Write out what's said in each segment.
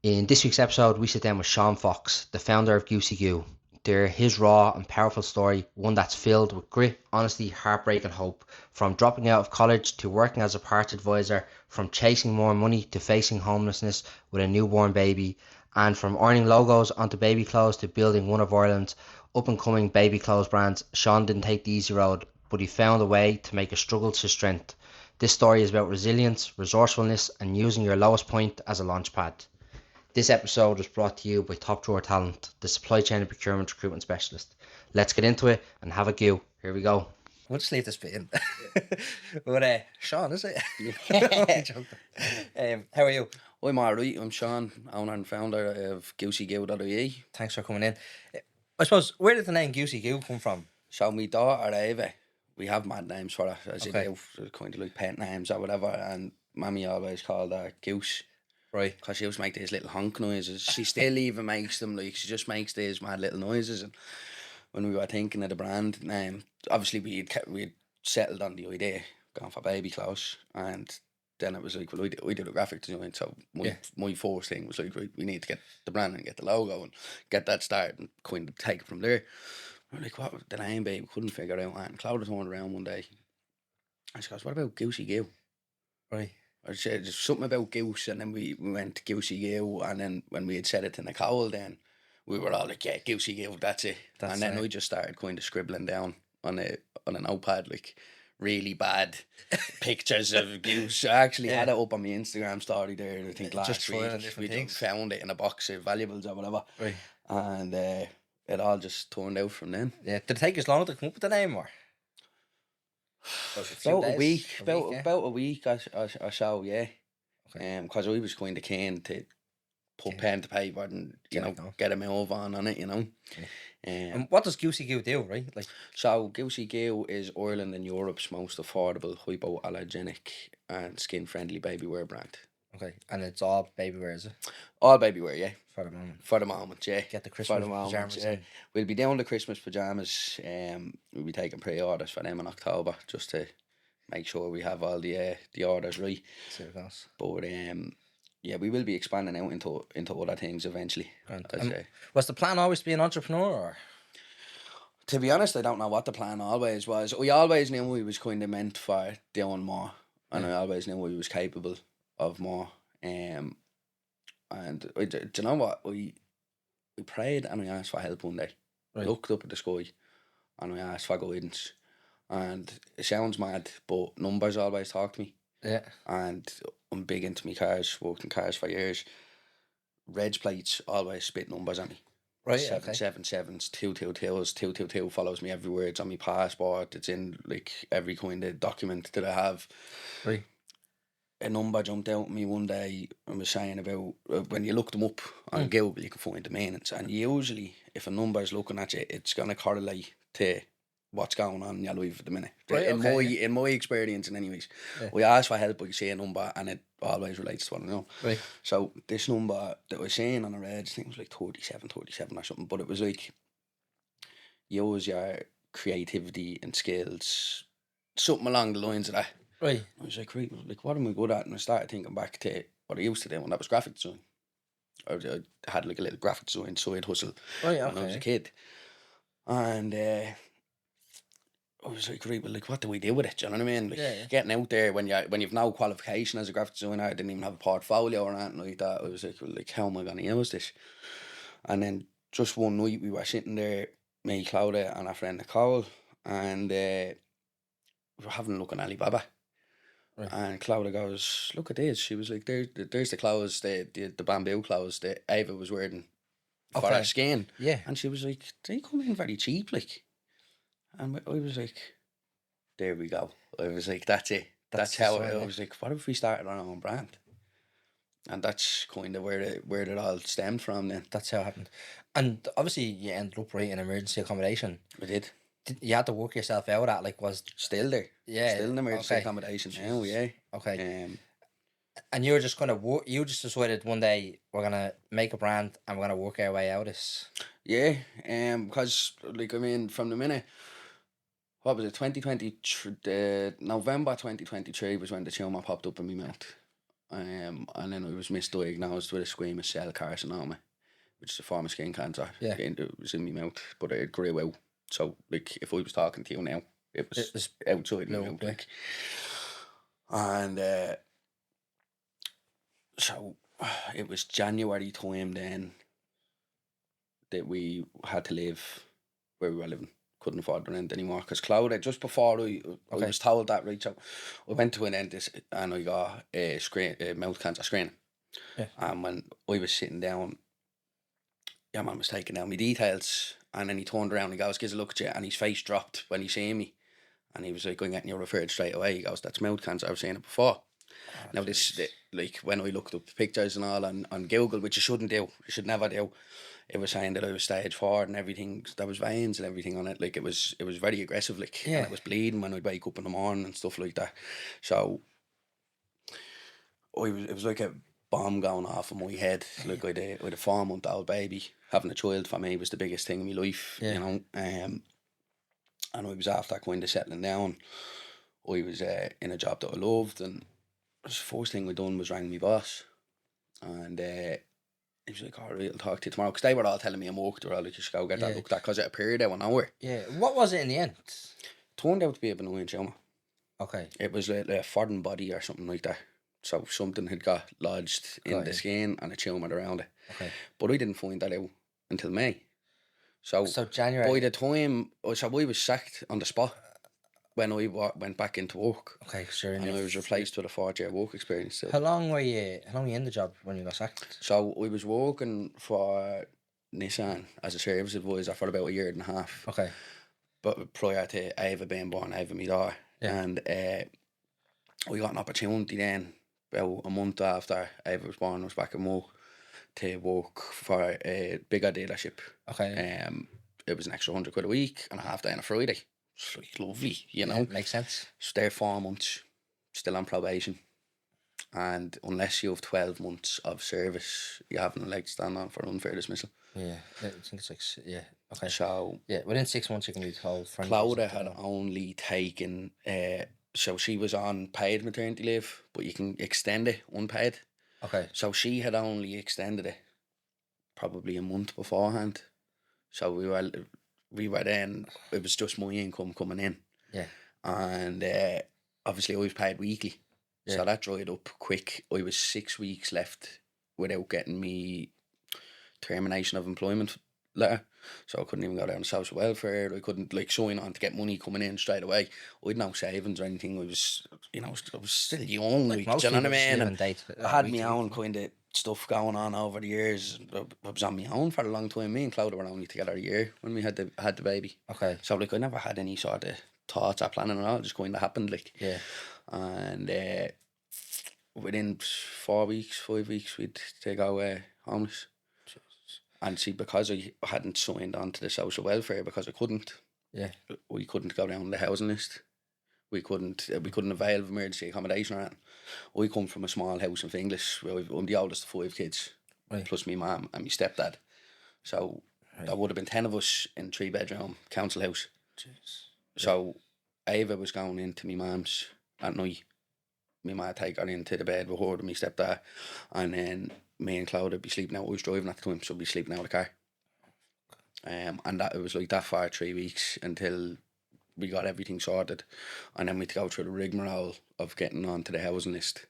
In this week's episode, we sit down with Sean Fox, the founder of Goosey Goo. They're his raw and powerful story, one that's filled with grit, honesty, heartbreak, and hope. From dropping out of college to working as a parts advisor, from chasing more money to facing homelessness with a newborn baby, and from earning logos onto baby clothes to building one of Ireland's up and coming baby clothes brands, Sean didn't take the easy road, but he found a way to make a struggle to strength. This story is about resilience, resourcefulness, and using your lowest point as a launchpad. This episode was brought to you by Top Drawer Talent, the supply chain and procurement recruitment specialist. Let's get into it and have a go. Here we go. We'll just leave this bit in. But Sean, is it? How are you? I'm alright, I'm Sean, owner and founder of GooseyGoo.ie. Thanks for coming in. I suppose, where did the name Goosey Goo come from? So my daughter Ava, we have mad names for her, as Okay. you do, kind of like pet names or whatever, and Mammy always called her Goose, Right. because she used to make these little honk noises. She still even makes them, like, she just makes these mad little noises. And when we were thinking of the brand name, obviously we'd settled on the idea, going for baby clothes, and then it was like, well, we do the graphic design, so my first thing was like, right, we need to get the brand and get the logo and get that started and kind of take it from there. We're like, what would the name be? We couldn't figure it out. And Cloud turned around one day and she goes, what about Goosey Goo? Right. I said there's something about goose, and then we went to Goosey Goo, and then when we had said it in the cowl, then we were all like, yeah, Goosey Goo, that's it. That's and then it. we just started kind of scribbling down on a notepad, like really bad pictures of goose. I actually had it up on my Instagram story there, I think Just last throwing week. in different We things. just found it in a box of valuables or whatever, Right. and it all just turned out from then. Yeah. Did it take us long to come up with the name, or? About a week, yeah. about a week or so, yeah. Okay. Because I was kind of keen to put pen to paper and Get it going. get a move on it, And what does Goosey Goo do, right? Like, So Goosey Goo is Ireland and Europe's most affordable, hypoallergenic and skin friendly baby wear brand. okay, and it's all baby wear, is it? All baby wear, yeah. For the moment. For the moment, yeah. Get the For Christmas the moment, pyjamas yeah. in. We'll be doing the Christmas pyjamas. We'll be taking pre-orders for them in October just to make sure we have all the orders right. See what it goes. But yeah, we will be expanding out into other things eventually. Grand. As, Was the plan always to be an entrepreneur, or? To be honest, I don't know what the plan always was. We always knew we was kind of meant for doing more, and I always knew we was capable of more. And do you know what? We prayed and we asked for help one day. Right. Looked up at the sky and we asked for guidance. And it sounds mad, but numbers always talk to me. Yeah. And I'm big into my cars, worked in cars for years. Reg plates always spit numbers at me. Right. 777s, 222s, 222 follows me everywhere. It's on my passport. It's in like every kind of document that I have. Right. A number jumped out at me one day and was saying about when you look them up on Google, you can find the maintenance. And usually, if a number is looking at you, it's going to correlate to what's going on in your life at the minute. Right, in my experience, in anyways, we ask for help, we see a number, and it always relates to what I know. Right. So this number that we're saying on the reg, I think it was like 37 or something, but it was like use your creativity and skills, something along the lines of that. Right. I was like, right, like what am I good at? And I started thinking back to what I used to do, and that was graphic design. I had like a little graphic design side hustle Right. when I was a kid. And I was like, right, well, like, what do we do with it? Do you know what I mean? Like, getting out there when you've no qualification as a graphic designer, I didn't even have a portfolio or anything like that. I was like, well, like, how am I going to use this? And then just one night we were sitting there, me, Claudia, and our friend Nicole, and we were having a look on Alibaba. Right. And Claudia goes, look at this. She was like, there's the clothes, the bamboo clothes that Ava was wearing for her skin. Yeah. And she was like, they come in very cheap, like. And I was like, there we go. I was like, that's it. That's how I was like, what if we started our own brand? And that's kind of where it all stemmed from then. That's how it happened. And obviously you ended up right in emergency accommodation. I did. You had to work yourself out at, like, was... Still there. Yeah. Still in emergency accommodation now, yeah. Okay. And you were just kind of... You just decided one day, we're going to make a brand and we're going to work our way out of this. Yeah. Because, like, I mean, from the minute... What was it? 2023... November 2023 was when the tumour popped up in my mouth. And then I was misdiagnosed with a squamous cell carcinoma, which is a form of skin cancer. Yeah. And it was in my mouth, but it grew out. So, like, if I was talking to you now, it was outside my blew up, mouth. yeah. Like. And so it was January time then that we had to leave where we were living. Couldn't afford the rent anymore because Cloud, just before I was told that, right, so I went to an dentist and I got a mouth cancer screening. Yeah. And when I was sitting down, your man was taking down my details, and then he turned around and he goes, "Gives a look at you," and his face dropped when he seen me, and he was like, "I'm getting you referred straight away." He goes, "That's mouth cancer. I've seen it before." Now like when I looked up the pictures and all on Google, which you shouldn't do, you should never do, it was saying that I was stage 4 and everything. There was veins and everything on it. Like it was very aggressive. Like, and it was bleeding when I'd wake up in the morning and stuff like that. So it was like a bomb going off in my head. Like with a 4-month-old baby, having a child for me was the biggest thing in my life. You know, and I was after kind of settling down. I was in a job that I loved, and the first thing we done was rang my boss, and he was like, "All right, I'll talk to you tomorrow," because they were all telling me I'm work. They were all like, "You should go get that looked at," because it appeared out of nowhere. Yeah. What was it in the end? Turned out to be a benign tumour. Okay. It was like a foreign body or something like that. So something had got lodged in the skin and a tumour around it. Okay. But I didn't find that out until May. So January. by the time, so I was sacked on the spot when I went back into work. Okay, sure. And I was replaced with a 4-year work experience. So. How long were you in the job when you got sacked? So I was working for Nissan as a service advisor for about 1.5 years. Okay. But prior to Ava being born, Ava my daughter. Yeah. And we got an opportunity then, about a month after Ava was born, I was back in work to work for a bigger dealership. Okay. It was an extra £100 a week and a half day on a Friday. It's like lovely, you know. Yeah, makes sense. So there 4 months, still on probation. And unless you have 12 months of service, you haven't a leg to stand on for unfair dismissal. Yeah, I think it's like, yeah, okay. So, yeah, within 6 months you can be told. Claudia had only taken, so she was on paid maternity leave, but you can extend it unpaid. Okay. So she had only extended it probably a month beforehand. So we were then, it was just my income coming in. Yeah. And obviously I was paid weekly. Yeah. So that dried up quick. I was 6 weeks left without getting me termination of employment letter. So I couldn't even go down to social welfare. I couldn't sign on to get money coming in straight away. I'd no savings or anything. I was, I was still young. Like, do you know what I mean? And I had my own kind of stuff going on over the years. I was on my own for a long time. Me and Cloud were only together a year when we had the baby. Okay. So I never had any sort of thoughts or planning at all. It just kind of happened. Yeah. And within 4 weeks, 5 weeks, we'd take our homeless. Jesus. And see, because I hadn't signed on to the social welfare, because I couldn't. Yeah. We couldn't go down the housing list. We couldn't avail of emergency accommodation or anything. I come from a small house in English. I'm the oldest of 5 kids, right. Plus me mum and my stepdad. So there would have been 10 of us in 3-bedroom council house. Jeez. So Ava was going into my mum's at night. My mum take her into the bed with her and my stepdad, and then me and Cloud would be sleeping out. I was driving at the time, so we'd be sleeping out of the car. And that it was like that for 3 weeks until we got everything sorted, and then we had to go through the rigmarole of getting onto the housing list,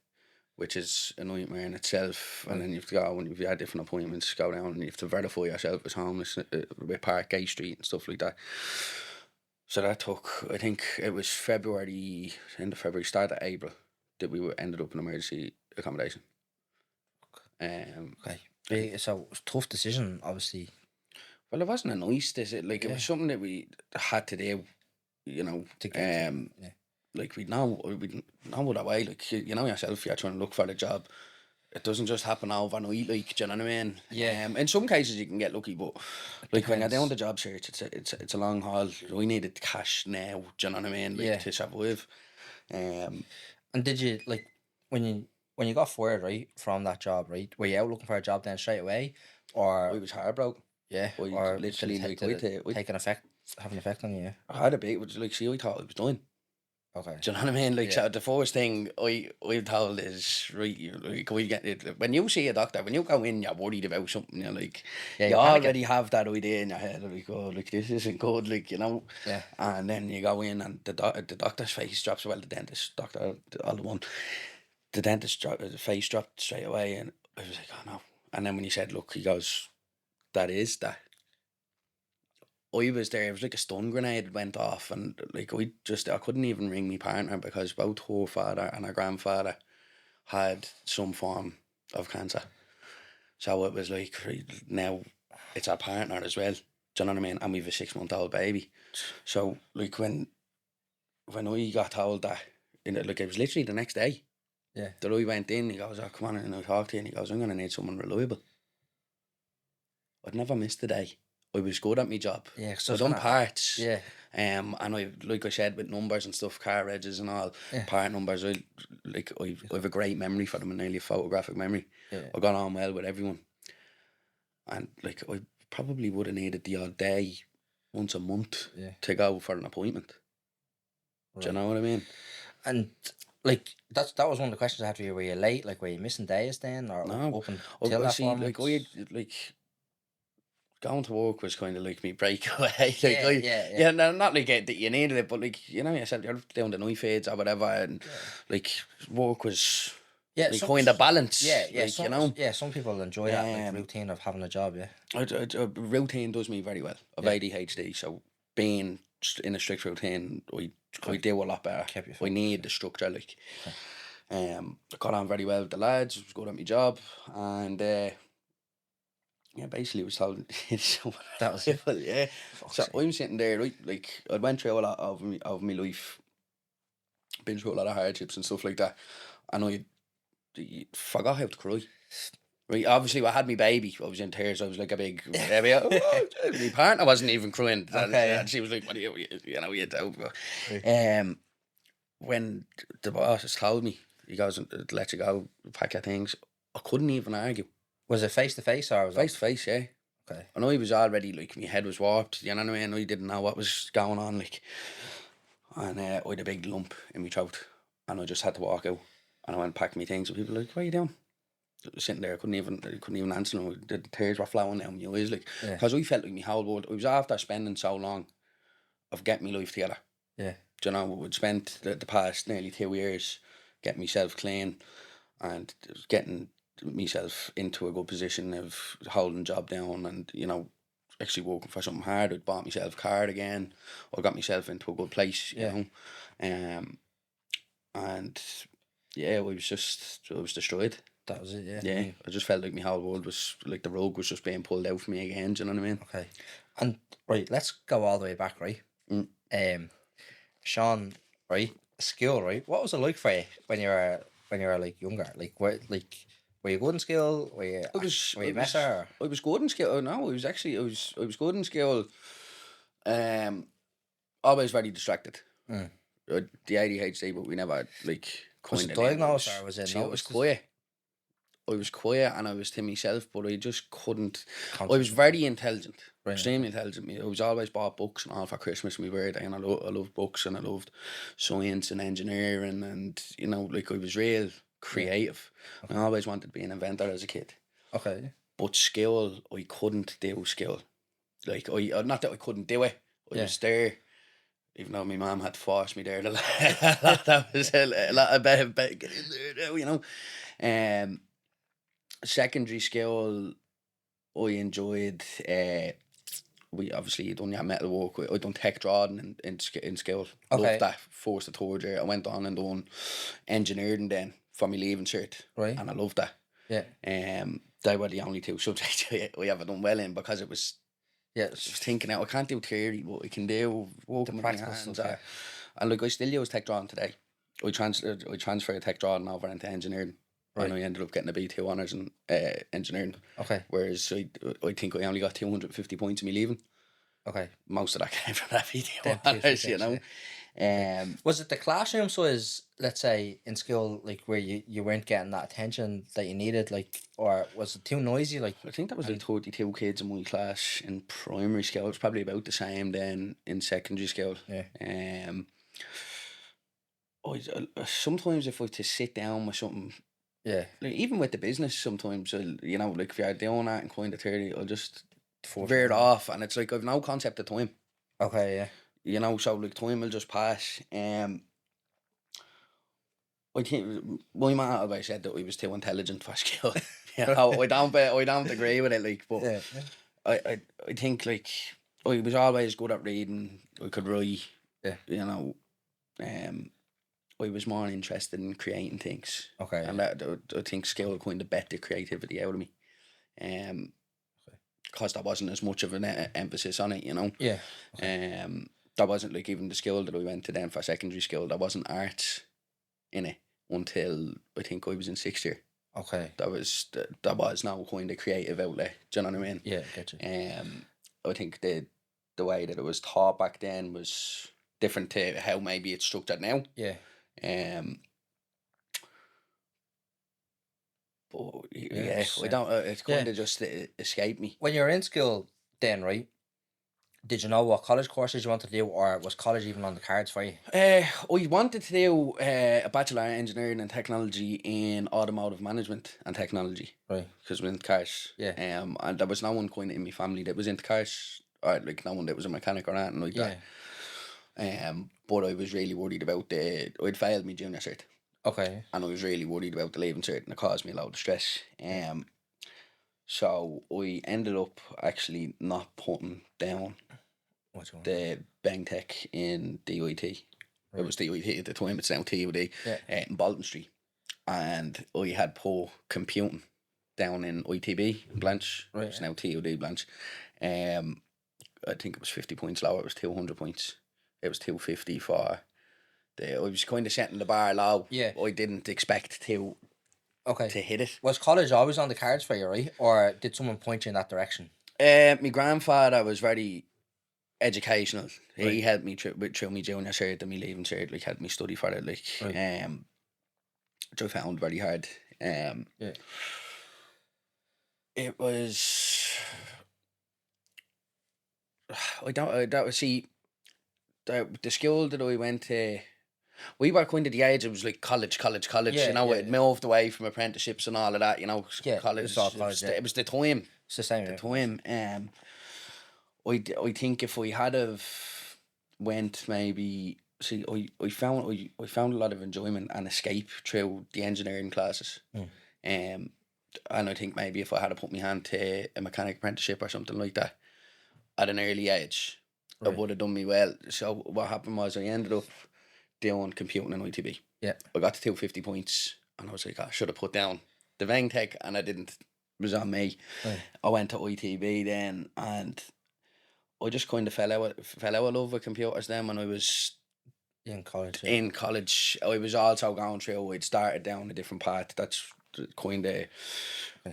which is a nightmare in itself. And then you have to go, and if you had different appointments, go down and you have to verify yourself as homeless with Park Gate Street and stuff like that. So that took, I think it was February, end of February, start of April, that we ended up in emergency accommodation. Okay. So it was a tough decision, obviously. Well, it wasn't a nice decision. It was something that we had to do, to get we'd know that way. You know yourself, you're trying to look for the job. It doesn't just happen overnight, do you know what I mean? Yeah. In some cases you can get lucky, but when you're doing the job search, it's a long haul. We needed cash now, do you know what I mean? To survive. And did you when you got fired, right, from that job, right? Were you out looking for a job then straight away, or I was heartbroken? Yeah, or literally have an effect on you? I had a bit. See, I thought I was dying. Okay. Do you know what I mean? Like, Yeah. so the first thing I'm told is, right, like, we get it. When you see a doctor, when you go in, you're worried about something, you're like, Yeah, you you're panicking. already have that idea in your head, like, oh, like, this isn't good, like, you know? Yeah. And then you go in and the doctor's face drops, well, the dentist, doctor, all the one, the dentist, the face dropped straight away, and I was like, oh, no. And then when he said, look, he goes, that is that. I was there, it was like a stun grenade went off, and like I couldn't even ring my partner because both her father and her grandfather had some form of cancer. So it was like, right, now it's our partner as well. Do you know what I mean? And we've a 6-month-old baby. So like when I got told that, like it was literally the next day. Yeah. That I went in, he goes, oh, come on, and I talked to you, and he goes, I'm gonna need someone reliable. I'd never missed a day. I was good at my job. Yeah, So I done parts. Yeah. And I, like I said, with numbers and stuff, car regs and all, Yeah. part numbers, I have a great memory for them, and nearly a photographic memory. Yeah. I got on well with everyone. And like I probably would have needed the odd day once a month to go for an appointment. Right. Do you know what I mean? And like that was one of the questions I had for you. Were you late? Like, were you missing days then, or no, open till that see, like going to work was kind of like me breakaway. Like, yeah, no, not like that you needed it, but like, you know, you said you're doing the knife aids or whatever, and like work was like kind of balance. Like, some, you know. Yeah, some people enjoy that like routine of having a job. Yeah, routine does me very well. I've ADHD, so being in a strict routine, I do a lot better. I need the structure. Like, I got on very well with the lads. Was good at my job, and yeah, basically, it was told. That was it. Yeah. So I'm sitting there, right? Like, I went through a lot of my life, been through a lot of hardships and stuff like that, and I forgot how to cry. Right, obviously, I had my baby. I was in tears. I was like a big baby. My partner wasn't even crying. And she was like, "What do you know? You do." When the boss told me, he goes, "Let you go, pack your things," I couldn't even argue. Was it face to face or was face to face? Yeah. Okay. I know he was already like, my head was warped. You know what I mean? I didn't know what was going on. Like, and I had a big lump in my throat, and I just had to walk out. And I went and packed my things, and people were like, "What are you doing?" I was sitting there, I couldn't even answer them. The tears were flowing down my eyes, like, because I felt like my whole world. I was after spending so long of getting my life together. Yeah. Do you know, we'd spent the past nearly 2 years getting myself clean and getting myself into a good position of holding job down, and you know, actually working for something hard. I'd bought myself a car again, or got myself into a good place, you know. And yeah, I was destroyed. That was it, yeah. Yeah, I just felt like my whole world was, like the rug was just being pulled out for me again, do you know what I mean? Okay. And, right, let's go all the way back, right? Sean, right, school, right? What was it like for you when you were like younger? Like, were you good in school? Were you a messer? I was good in school. No, I was good in school. Always very distracted. The ADHD, but we never like. Was it diagnosed or was it? No, it was quiet. I was quiet and I was to myself, but I just couldn't. I was very intelligent, extremely intelligent. I was always bought books and all for Christmas and my birthday, and I loved books and I loved science and engineering, and you know, like I was real creative. I always wanted to be an inventor as a kid. Okay. But skill, I couldn't do skill. Like, not that I couldn't do it. I was there, even though my mum had to force me there. That was a lot of better get in there now, you know. Secondary school, I enjoyed. We obviously done your metal work. I done tech drawing in school. Okay. Loved that. First to third year, I went on and done engineering then for my leaving cert. Right. And I loved that. Yeah. They were the only two subjects I ever done well in, because it was. Yeah. I was thinking now I can't do theory, but I can do working with my hands. Stuff, and like I still use tech drawing today. I transferred tech drawing over into engineering. Right. And I ended up getting a B2 honours in engineering. Okay. Whereas I think I only got 250 points in me leaving. Okay. Most of that came from that B2 honours, you know. Was it the classroom size, let's say, in school, like where you weren't getting that attention that you needed, like, or was it too noisy? Like, I think that was like 32 kids in my class in primary school. It was probably about the same then in secondary school. Yeah. Sometimes if I to sit down with something, Yeah. like even with the business, sometimes like if you're doing that and kind of 30, I'll just Force veer it it on. off, and it's like I've no concept of time. Okay, yeah. So like time will just pass. I think my man always said that I was too intelligent for school. I don't agree with it. Like, but Yeah. I think like I was always good at reading. I could write. Yeah. I was more interested in creating things, Okay. and I think school kind of bet the creativity out of me. Because there wasn't as much of an emphasis on it, Yeah. There wasn't like even the school that I went to then for secondary school. There wasn't arts in it until I think I was in sixth year. Okay. There was no kind of creative outlet. Do you know what I mean? Yeah, get you. I think the way that it was taught back then was different to how maybe it's structured now. Yeah. But Yeah, I don't. It's kind of just escaped me. When you were in school, then, right? Did you know what college courses you wanted to do, or was college even on the cards for you? I wanted to do a Bachelor in Engineering and Technology in Automotive Management and Technology. Right. Because we're into cars. Yeah. And there was no one kind of in my family that was into cars, or like no one that was a mechanic or anything like that. But I was really worried about I'd failed my junior cert. Okay. And I was really worried about the leaving cert, and it caused me a lot of stress. So I ended up actually not putting down the Bang Tech in DIT. Right. It was DIT at the time, it's now TUD, in Bolton Street. And I had put computing down in ITB, Blanche. Right. It's now TUD, Blanche. I think it was 50 points lower, it was 200 points. It was 250 for I was kind of setting the bar low. Yeah. I didn't expect to hit it. Was college always on the cards for you, right? Or did someone point you in that direction? My grandfather was very educational. Right. He helped me through my junior cert and my leaving cert, like helped me study for it, like which I found very hard. It was the school that I went to. We were kind of the age, it was like college. It moved away from apprenticeships and all of that, college. It's all college, it was the time. It's the same. The time. I think if we had have went maybe, I found a lot of enjoyment and escape through the engineering classes. And I think maybe if I had put my hand to a mechanic apprenticeship or something like that at an early age, it would have done me well. So what happened was I ended up doing computing in ITB. Yeah. I got to 250 points and I was like, I should have put down the Veng Tech, and I didn't. It was on me. Right. I went to ITB then, and I just kind of fell out of love with computers then when I was in college. Yeah. In college, I was also going through, I'd started down a different path. That's kind of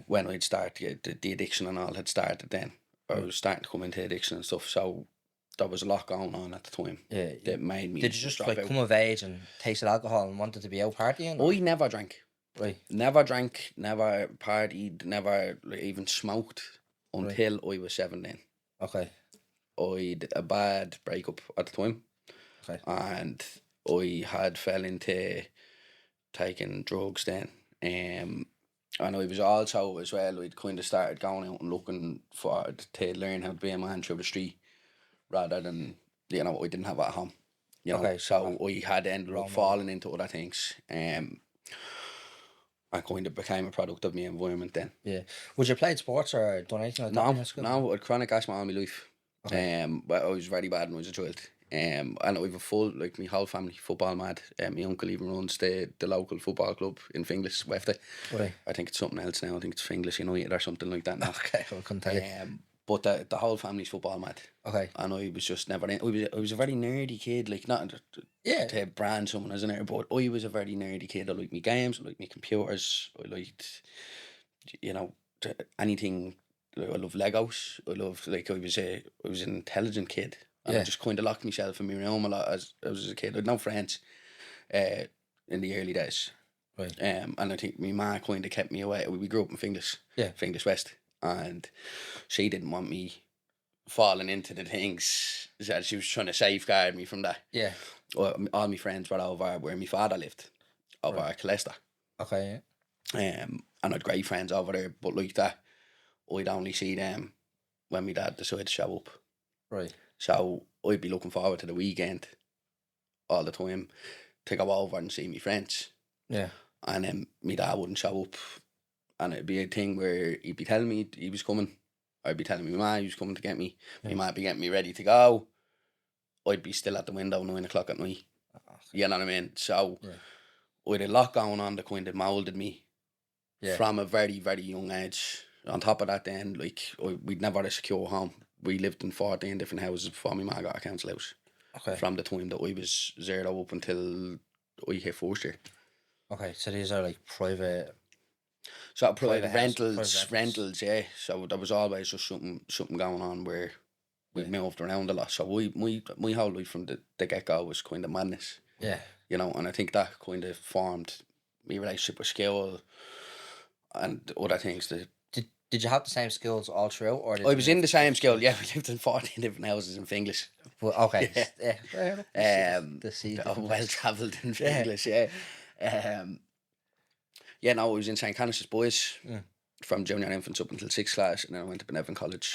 when I'd started, the addiction and all had started then. I was starting to come into addiction and stuff, so there was a lot going on at the time. Yeah. That made me. Did you just like come of age and tasted alcohol and wanted to be out partying? I never drank. Right. Never drank, never partied, never even smoked until I was 17. Okay. I had a bad breakup at the time. Okay. And I had fell into taking drugs then. And I was also as well, I'd kind of started going out and looking to learn how to be a man through the street rather than, I didn't have it at home. Okay. So I had ended up falling into other things. I kind of became a product of my environment then. Yeah. Would you played sports or done anything like that? No, I had chronic asthma all my life. Okay. But I was very bad when I was a child. And I have a full, like, my whole family football mad. My uncle even runs the local football club in Finglas, Wefty. Right. I think it's something else now. I think it's Finglas United or something like that now. Okay, I couldn't tell you. But the whole family's football mad. Okay. And I was just never in. I was a very nerdy kid, like, not to brand someone as a nerd, but I was a very nerdy kid. I liked my games, I liked my computers, I liked, anything. I love Legos. I loved, like, I was an intelligent kid. And I just kind of locked myself in my room a lot as a kid. I had no friends in the early days. Right. And I think my ma kind of kept me away. We grew up in Finglas, Finglas West. And she didn't want me falling into the things. She was trying to safeguard me from that. Yeah. all my friends were over where my father lived, over at Colester. Okay. And I'd great friends over there, but like that, I'd only see them when my dad decided to show up. Right. So I'd be looking forward to the weekend all the time to go over and see my friends. Yeah. And then my dad wouldn't show up. And it'd be a thing where he'd be telling me he was coming. I'd be telling my ma he was coming to get me. Yeah. He might be getting me ready to go. I'd be still at the window 9 o'clock at night. Okay. You know what I mean? So Yeah. with a lot going on that kind of moulded me Yeah. from a very, very young age. On top of that then, like, we'd never had a secure home. We lived in 14 different houses before my ma got a council house. Okay. From the time that I was 0 up until I hit first year. Okay. So these are like private. So Private rentals, yeah. So there was always just something going on where we moved around a lot. So my whole life from the get-go was kind of madness. Yeah. You know, and I think that kind of formed my relationship with school and other things. Did you have the same skills all throughout, or I was in the same school, yeah. We lived in 14 different houses in Finglas. Well, okay. Yeah. The sea. Well travelled in Finglas, yeah. Yeah, no, I was in St. Canice's Boys from junior infants up until 6th class, and then I went to Benevan College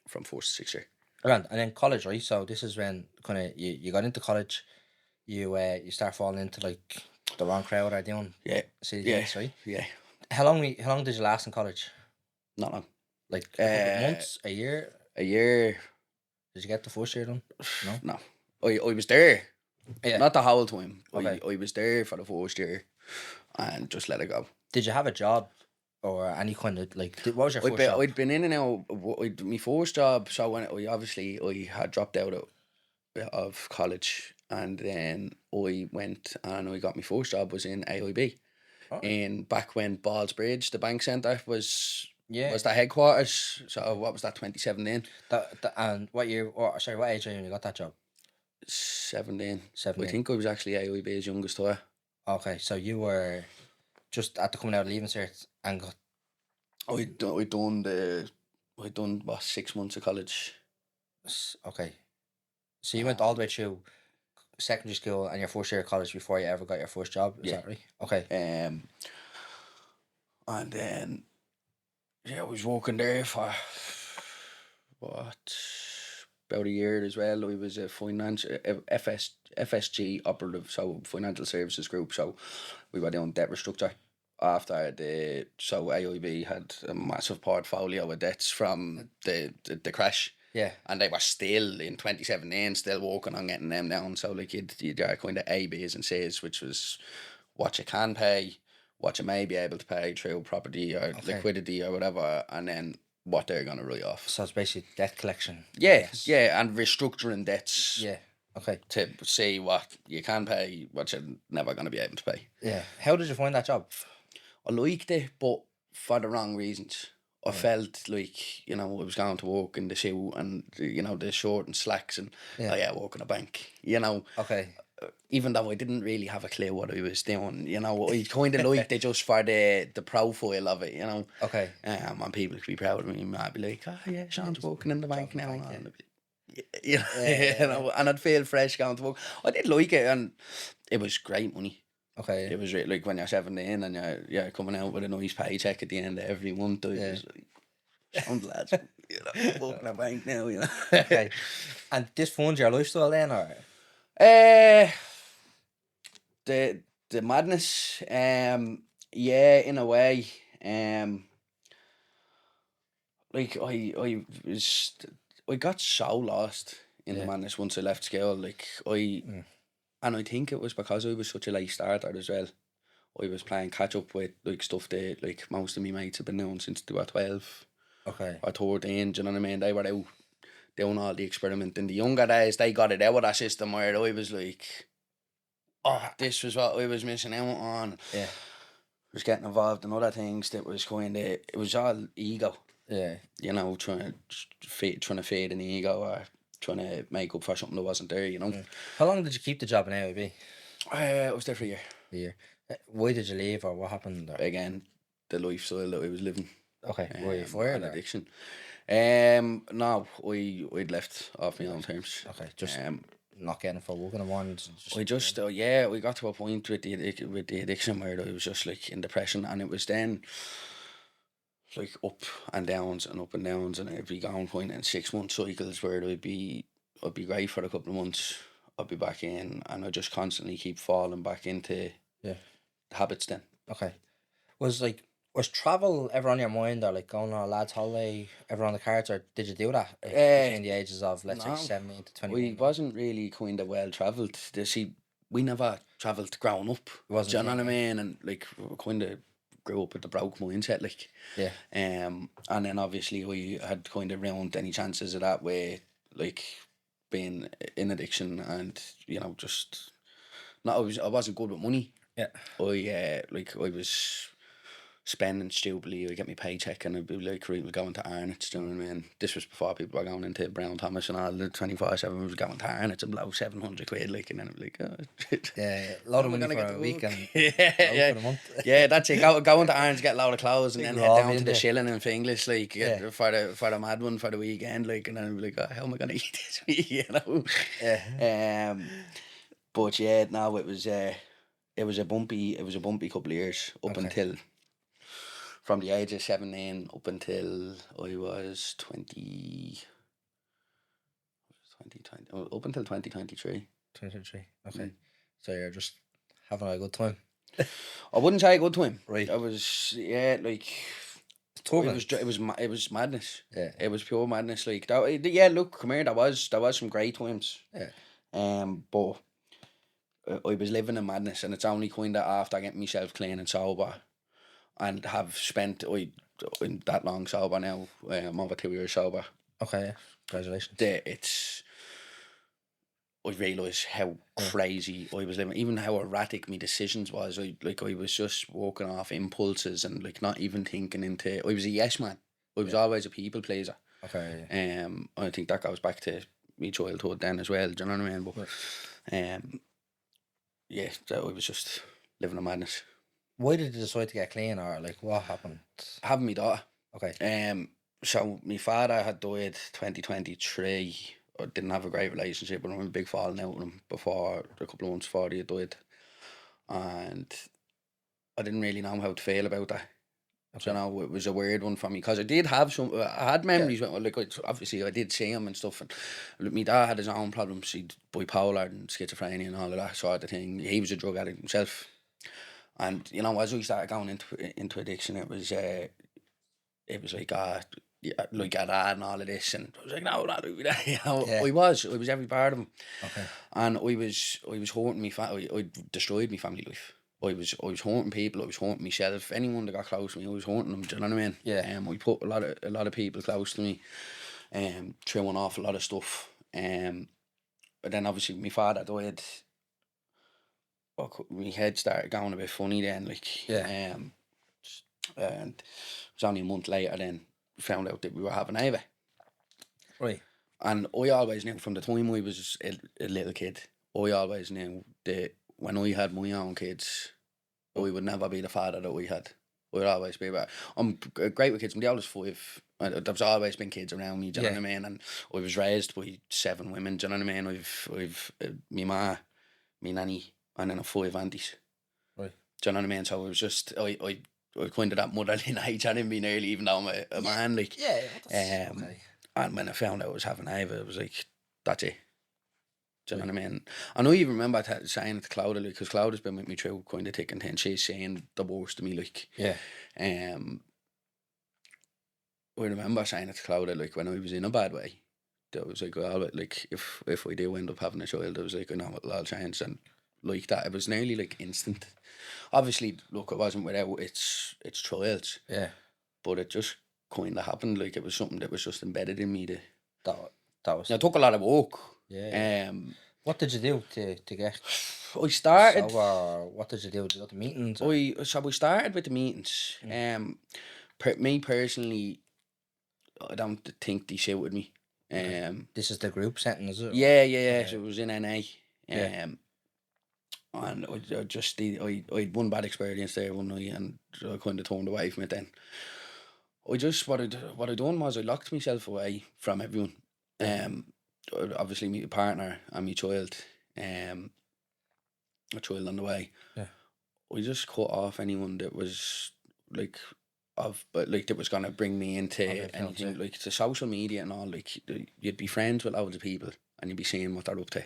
from 4th to 6th year. And then college, right? So this is when kind of you got into college, you start falling into like the wrong crowd are doing CDs, right? Yeah. How long did you last in college? Not long. Like a couple of months, a year? A year. Did you get the first year done? No. No. I was there. Yeah. Not the whole time. Okay. I was there for the first year and just let it go. Did you have a job or any kind of like? What was your first job? I'd been in and out. My first job. So when I had dropped out of college, and then I went and I got my first job was in AIB. Oh. In back when Ballsbridge, the bank centre was Yeah. was the headquarters. So what was that? 2017. And what year? Or sorry, what age are you when you got that job? 17. 17. I think I was actually AIB's youngest hire. Okay, so you were just at the coming out of leaving cert and got. I'd done what 6 months of college. Okay, so you went all the way through secondary school and your first year of college before you ever got your first job. Is that right? Okay. And then I was working there for about a year as well. I was a FSG operative, so financial services group. So we were doing debt restructure after AIB had a massive portfolio of debts from the crash. Yeah. And they were still in 2017 still working on getting them down. So like you'd kind of A, B's and C's, which was what you can pay, what you may be able to pay through property or liquidity or whatever, and then what they're gonna write off. So it's basically debt collection. Yeah, and restructuring debts. Yeah. Okay. To see what you can pay, what you're never gonna be able to pay. Yeah. How did you find that job? I liked it, but for the wrong reasons. I felt like, I was going to work in the suit and, the short and slacks and, work in a bank, Okay. Even though I didn't really have a clue what I was doing, I kind of liked it just for the profile of it, Okay. And people could be proud of me and I'd be like, oh yeah, Sean's working in the bank now. And and I'd feel fresh going to work. I did like it and it was great money. Okay. It was like when you're 17 and you're coming out with a nice paycheck at the end of every month. It was like, sounds lads, working a bank now, Okay. And this funds your lifestyle then, or? The madness, yeah, in a way. Like I got so lost in the madness once I left school. Like and I think it was because I was such a late starter as well. I was playing catch up with like stuff that like most of my mates have been doing since they were 12. Okay. Or 13, do you know what I mean? They were out doing all the experiment. In the younger days, they got it out of that system where I was like, oh, this was what I was missing out on. Yeah. I was getting involved in other things that was kind of, it was all ego. Yeah. Trying to feed an ego or trying to make up for something that wasn't there, Yeah. How long did you keep the job in AIB? I was there for a year. A year. Why did you leave, or what happened? Or? Again, the lifestyle that I was living. Okay. Were you fired? Addiction. No, I'd left off my own terms. Okay. Just not getting for work in the morning. We just we got to a point with the addiction where I was just like in depression, and it was then like up and downs and up and downs, and every going point in 6 month cycles where I'd be great for a couple of months, I'd be back in, and I just constantly keep falling back into Yeah. habits then. Okay. Was travel ever on your mind, or like going on a lad's holiday ever on the cards, or did you do that between the ages of, let's no. say, 17 to 21? We wasn't really kind of well travelled. See, we never travelled growing up. Wasn't Do you know it, what I mean? And like we kind of grew up with the broke mindset, like. Yeah. And then obviously we had kind of round any chances of that way, like being in addiction, and just not. I wasn't good with money. Yeah. I was spending stupidly. I get my paycheck and I'd be like, right, we're going to Arnott's, do you know what I mean? This was before people were going into Brown Thomas and all the 24/7 was going to Arnott's and blow 700 quid, like, and then I'd be like, oh, Yeah, a lot of money for a week and yeah, for a month. yeah, that's it. Going to Arnott's, get a load of clothes, and then head down to the there. Shilling in Finglas, like, Yeah. for the mad one for the weekend, like, and then I'd be like, oh, how am I gonna eat this week, you know? Yeah. But yeah, no, it was a bumpy couple of years up Okay. until. From the age of 17 up until I was 20, up until 2023. 2023. Okay. So you're just having a good time. I wouldn't say a good time. Right. I was, like, Turbulent. it was madness. Yeah. It was pure madness. Like, look, come here, there was some great times. Yeah. But I was living in madness, and it's only kind of after getting myself clean and sober, and have spent that long sober now. I'm over 2 years sober. Okay. Yeah. Congratulations. I realised how crazy I was living, even how erratic my decisions was. I was just walking off impulses and like not even thinking into. I was a yes man. I was always a people pleaser. Okay. I think that goes back to my childhood then as well. Do you know what I mean? But so I was just living a madness. Why did you decide to get clean, or like what happened? Having my daughter. Okay. So my father had died 2023. I didn't have a great relationship with him. A big falling out with him before a couple of months before he had died, and I didn't really know how to feel about that. Okay. So it was a weird one for me because I did have I had memories when, like, obviously I did see him and stuff, and like, my dad had his own problems. He'd bipolar and schizophrenia and all of that sort of thing. He was a drug addict himself, and as we started going into addiction, it was like like a dad and all of this, and I was like, no, not do that. I was every part of him. Okay. And I was haunting me. I destroyed my family life. I was haunting people. I was haunting myself. Anyone that got close to me, I was haunting them. Do you know what I mean? Yeah. We put a lot of people close to me, threw an awful lot of stuff. But then obviously my father died. My head started going a bit funny then, like. Yeah. And it was only a month later then we found out that we were having Ava. Right. And I always knew from the time I was a little kid, I always knew that when I had my own kids, I would never be the father that we had. I would always be about. I'm great with kids. I'm the oldest 5. There's always been kids around me. Do you know what I mean? And I was raised by 7 women. Do you know what I mean? I've my ma, my nanny, and then 5 aunties. Right. Do you know what I mean? So it was just I kind of that motherly nature in me nearly, even though I'm a man. Like, okay. And when I found out I was having Ava, it was like, that's it. Do you know what I mean? I know you remember saying it to Cloud, like, because Cloud has been with me through kind of thick and thin. She's saying the worst to me, like. Yeah. I remember saying it to Cloud, like, when I was in a bad way. That was like, well, like, if we do end up having a child, I was like, I know it'll all change. And like that, it was nearly like instant. Obviously, look, it wasn't without its trials. Yeah. But it just kind of happened. Like, it was something that was just embedded in me. That was. It took a lot of work. Yeah. What did you do to get? I started. Sober? What did you do? Did you go to meetings? So we started with the meetings. Me personally, I don't think they suited me. This is the group setting, is it? Yeah. So it was in NA. And I just I had one bad experience there one night, and I kind of turned away from it. Then I just what I done was I locked myself away from everyone. obviously my partner and my child, a child on the way. Yeah. We just cut off anyone that was like that was gonna bring me into anything like the social media and all. Like you'd be friends with loads of people and you'd be seeing what they're up to.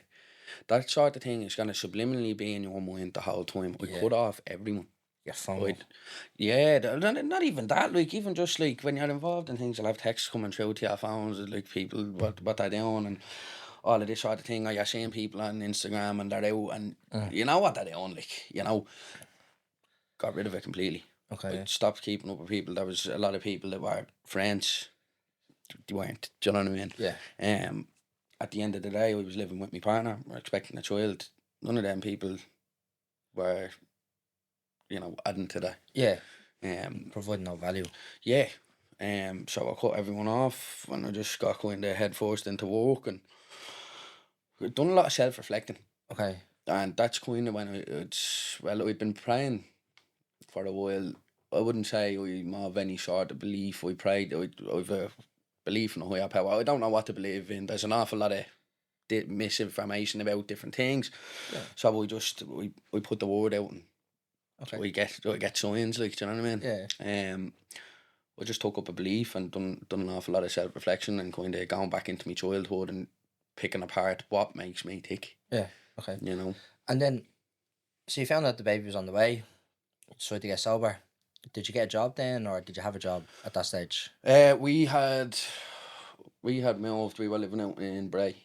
That sort of thing is gonna subliminally be in your mind the whole time. We cut off everyone. Your phone. Yeah, not even that. Like even just like when you're involved in things, you'll have texts coming through to your phones, like people what they're doing and all of this sort of thing. Or you're seeing people on Instagram and they're out and you know what they're doing. Like got rid of it completely. Okay. Like, stopped keeping up with people. There was a lot of people that were friends. They weren't. Do you know what I mean? Yeah. At the end of the day, I was living with my partner. We're expecting a child. None of them people were, adding to that. Yeah. Providing no value. Yeah. So I cut everyone off and I just got kind of head first into work and I've done a lot of self-reflecting. Okay. And that's kind of when I've been praying for a while. I wouldn't say I'm of any sort of belief. I prayed. I've a belief in a higher power. I don't know what to believe in. There's an awful lot of misinformation about different things. Yeah. So we put the word out and we get signs, like, do you know what I mean? Yeah. I just took up a belief and done an awful lot of self-reflection and kind of going back into my childhood and picking apart what makes me tick. Yeah. Okay. And then, so you found out the baby was on the way, so to get sober. Did you get a job then, or did you have a job at that stage? We had moved. We were living out in Bray.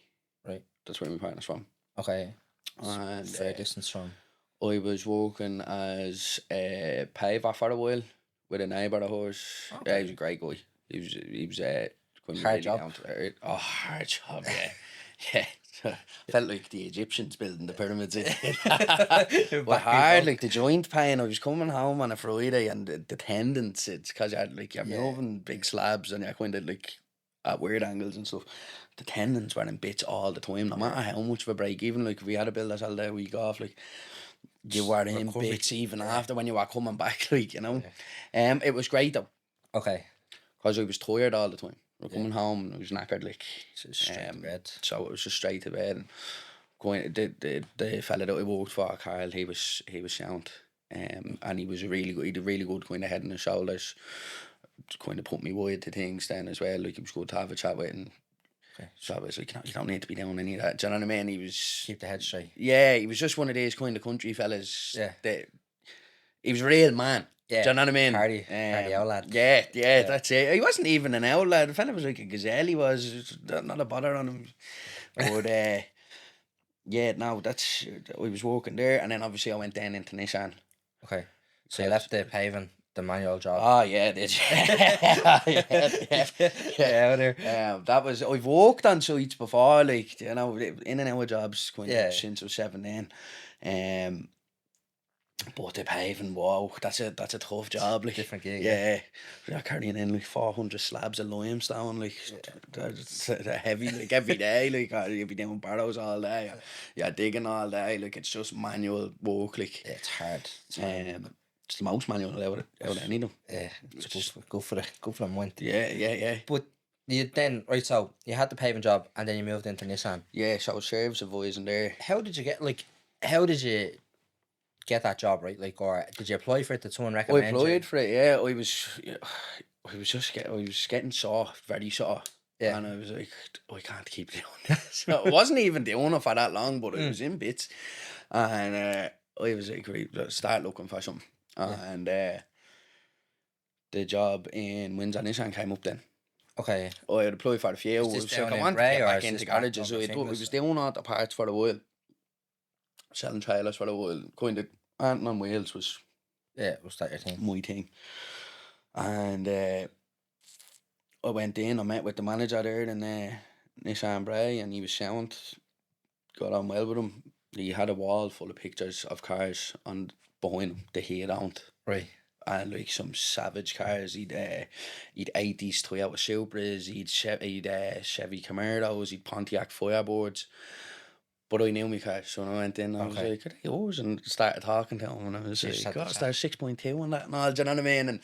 Right. That's where my partner's from. Okay. And fair distance from. I was working as a paver for a while with a neighbour of ours. Okay. Yeah, he was a great guy. He was hard job. Hard job, yeah. Yeah. Felt like the Egyptians building the pyramids. But hard, like the joint pain. I was coming home on a Friday and the tendons, it's because you're moving big slabs and you're kind of like at weird angles and stuff. The tendons were in bits all the time, no matter how much of a break. Even like if we had to build us all day week off, like you were in bits even after when you were coming back, like, It was great though. Okay. Because I was tired all the time. We were coming home and I was knackered, like. Straight to bed. So it was just straight to bed. And going the fella that I worked for, Carl, he was sound. And he was really good. He had a really good kind of head and shoulders. Kind of put me wide to things then as well. Like, he was good to have a chat with. And so I was like, you don't need to be doing any of that. Do you know what I mean? He was... Keep the head straight. Yeah, he was just one of these kind of country fellas. Yeah. He was a real man. Yeah. Do you know what I mean? Party old lad. Yeah, that's it. He wasn't even an old lad. The fella was like a gazelle. He was not a bother on him. But I was working there, and then obviously I went down into Nissan. Okay. So you left the paving, the manual job. Oh yeah, did that was. I've worked on sites before, like, in and out of jobs since I was 17. But the paving, wow, that's a tough job, like. Different gig. Yeah. You're carrying in like 400 slabs of limestone, like, they're heavy, like, every day, like, you'll be doing barrows all day, you're digging all day, like, it's just manual work, like. Yeah, it's hard. It's the most manual out of any of them. Yeah, it's good for the month. Yeah. But you then, right, so you had the paving job and then you moved into Nissan. Yeah, so I was service advising there. How did you get that job, right? Like, or did you apply for it? Did someone recommend you? I applied for it, yeah. I was getting sore, very sore. Yeah. And I was like, I can't keep doing this. So I wasn't even doing it for that long, but it was in bits. And I was like, right, start looking for something. And the job in Windsor Nissan came up then. Okay. I had applied for a few. Is this I down in wanted to Bray, get or back is into this back garages. So over I Finglas? was doing all the parts for a while. Selling trailers for a while. Kind of Anton on wheels was was that your thing? my thing. And I went in, I met with the manager there in Nissan Bray, and he was sound. Got on well with him. He had a wall full of pictures of cars behind him that he had owned. Right. And like some savage cars. He'd 80s Toyota Supras, he'd Chevy Camaros, he'd Pontiac Firebirds. But I knew my cars, so when I went in, I was like, are they yours? And started talking to him, and I was like, God, there's 6.2 on that and all, do you know what I mean? And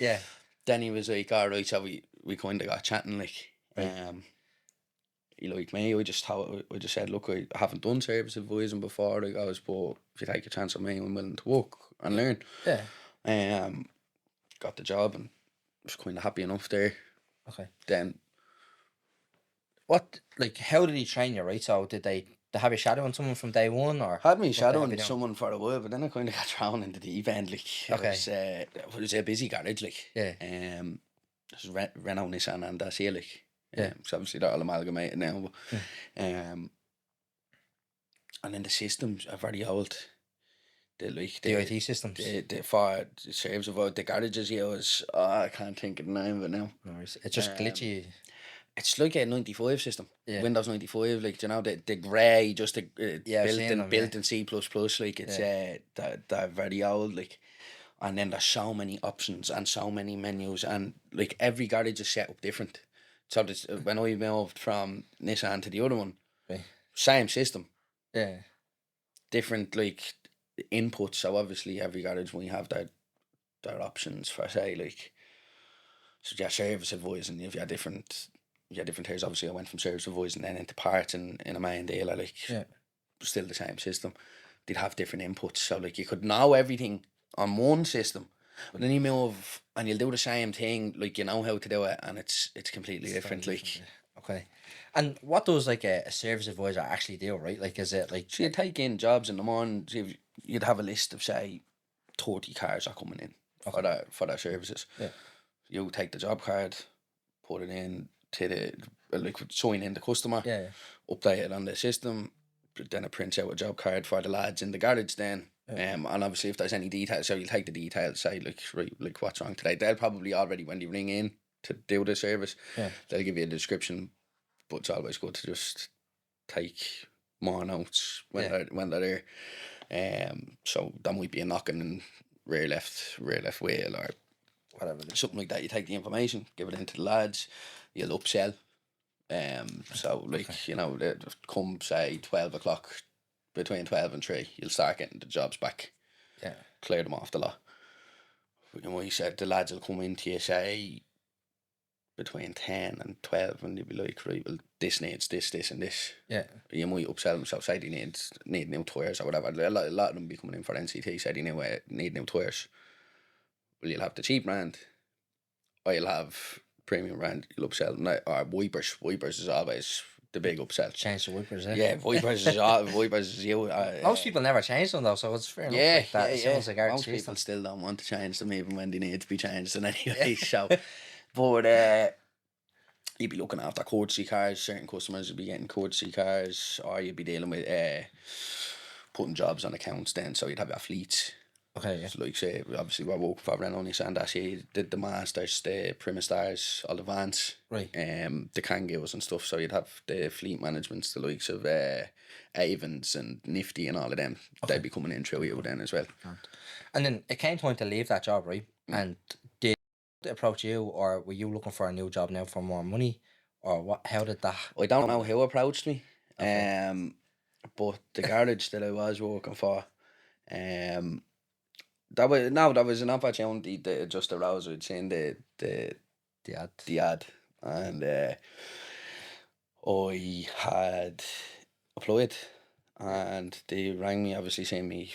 then he was like, all right, so we kind of got chatting, like, right. he liked me. I just said, look, I haven't done service advising before. I goes, but if you take a chance on me, I'm willing to work and learn. Yeah. Got the job and was kind of happy enough there. Okay. Then What, like, how did he train you, right? So did they have you shadowing someone from day one, or had me what they have shadowing you doing? someone for a while, but then I kind of got thrown into the deep end. Like, it was a busy garage, like. Yeah. This is Renault, Nissan, and that's here, like. Yeah. So obviously they're all amalgamated now. But, and then the systems are very old. The IT systems. The for the service of the garages use. I can't think of the name of it now. No, it's just glitchy. It's like a 95 system. Yeah. Windows 95, like, you know, the grey, just the built in C++, like, it's they're very old, like, and then there's so many options and so many menus, and like every garage is set up different. So this, when I moved from Nissan to the other one, Right. same system, Yeah. different like inputs. So obviously every garage we have their options for, say, like, so you have service advising, if you have different tiers. Obviously I went from service advising then into parts in a main dealer, like, still the same system. They'd have different inputs, so like you could know everything on one system, but then you move and you'll do the same thing, like, you know how to do it, and it's completely different, like. Okay. And what does, like, a service advisor actually do, right? Like, is it like, So you'd take in jobs in the morning, so you'd have a list of, say, 30 cars are coming in for their services. Yeah. You take the job card, put it in to the, like, sign in the customer, update it on the system, then it prints out a job card for the lads in the garage then. And obviously if there's any details, so you'll take the details, say, like, right, like, what's wrong today. They'll probably already, when you ring in to do the service, they'll give you a description, but it's always good to just take more notes when they're there. So that might be a knocking in rear left wheel or whatever, something like that. You take the information, give it into the lads, you'll upsell. So, like, you know, they come, say, 12 o'clock, between 12 and 3, you'll start getting the jobs back. Yeah. Clear them off the lot. You know, you said the lads will come into you, say, between 10 and 12, and they'll be like, right, well, this needs this, and this. Yeah. You might upsell them, so say they need new tyres or whatever. A lot of them be coming in for NCT, say they need new tyres. Well, you'll have the cheap brand, or you'll have premium brand, you'll upsell them. Or wipers. Wipers is always the big upsell. Change the wipers, eh? Yeah, wipers is you. Most people never change them though, so it's fair enough. Like that. Most people still don't want to change them, even when they need to be changed in any way. So, but you'd be looking after courtesy cars. Certain customers would be getting courtesy cars, or you'd be dealing with putting jobs on accounts then. So you'd have your fleets. Okay, yeah. So, like, say, obviously we're working for Renault, Nissan, that's you did the Masters, the Primastars, all the vans, right? The Kangaroos and stuff. So you'd have the fleet managements, the likes of Avons and Nifty and all of them. Okay. They'd be coming in through you then as well. And then it came time to leave that job, right? And did they approach you, or were you looking for a new job now for more money, or what? How did that? I don't know who approached me. Okay. But the garage that I was working for, that was an opportunity that just arose. I'd seen the ad, and I had applied, and they rang me, obviously seeing me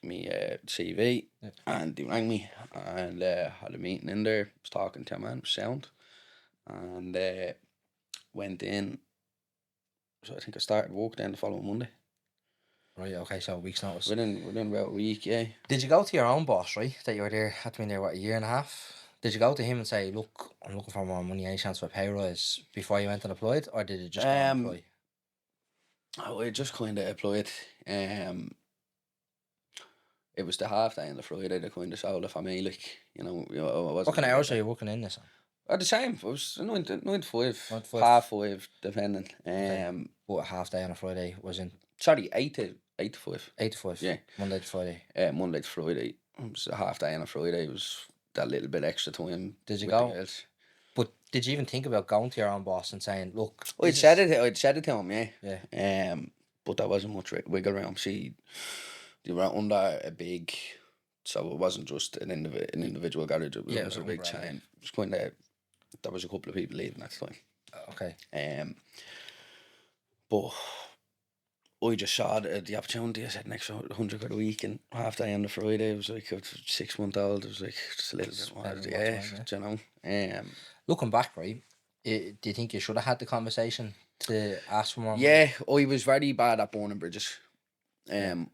CV, and they rang me, and had a meeting in there, was talking to a man, sound, and went in. So I think I started work then the following Monday. Right, okay, so a week's notice. Within about a week, yeah. Did you go to your own boss, right, that you were there, had been there, what, a year and a half? Did you go to him and say, look, I'm looking for more money, any chance for a pay rise, before you went and applied, or did you just go and apply? I just kind of applied. It was the half day on the Friday that kind of sold it for me, like, you know, I wasn't. What kind of hours are you working in this? At the same, it was 9 to 5, 5:30, depending. What half day on a Friday was in? Sorry, 8 to 5. 8 to 5. Yeah. Monday to Friday. Monday to Friday. It was a half day on a Friday. It was that little bit extra time. Did you go? But did you even think about going to your own boss and saying, look? I'd said it to him, yeah. Yeah. But there wasn't much wiggle room. See, they were under a big, so it wasn't just an individual garage. It was a big chain. It was kind of, there was a couple of people leaving at the time. Okay. But I just saw the opportunity. I said, next 100 quid a week and half day on the Friday. It was like a 6 month old. It was like just a little bit more. Spending more Yeah, time, do you know. Looking back, right? Do you think you should have had the conversation to ask for more money? Yeah, I was very bad at burning bridges. I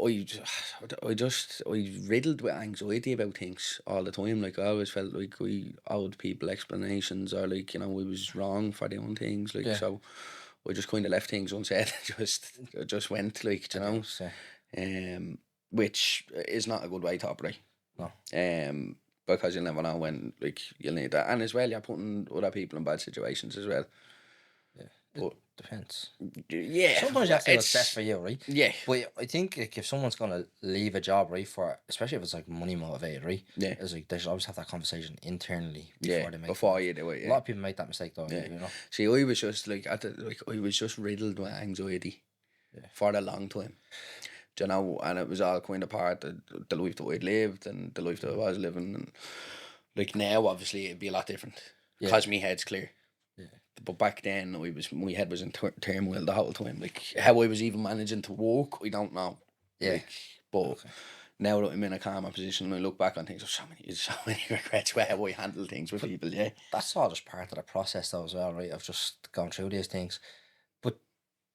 riddled with anxiety about things all the time. Like I always felt like we owed people explanations, or like, you know, we was wrong for doing things. Like so, I just kind of left things unsaid. just went, like, you know. Which is not a good way to operate. No. Because you'll never know when, like, you'll need that, and as well, you're putting other people in bad situations as well. Yeah. But depends. Yeah, sometimes you have to do what's best for you, right? Yeah. But I think like if someone's gonna leave a job, right, for especially if it's like money motivated, right? Yeah. It's like they should always have that conversation internally before they make you do it. A lot of people make that mistake though, you know. See, I was just like I was just riddled with anxiety for a long time. Do you know, and it was all kind of part of the life that I'd lived and the life that I was living, and like now obviously it'd be a lot different because my head's clear. But back then, my head was in turmoil the whole time. Like how I was even managing to walk, I don't know. But now that I'm in a calmer position and I look back on things, there's so many regrets with how I handle things with people. Yeah, that's all just part of the process though as well, right? I've just gone through these things, but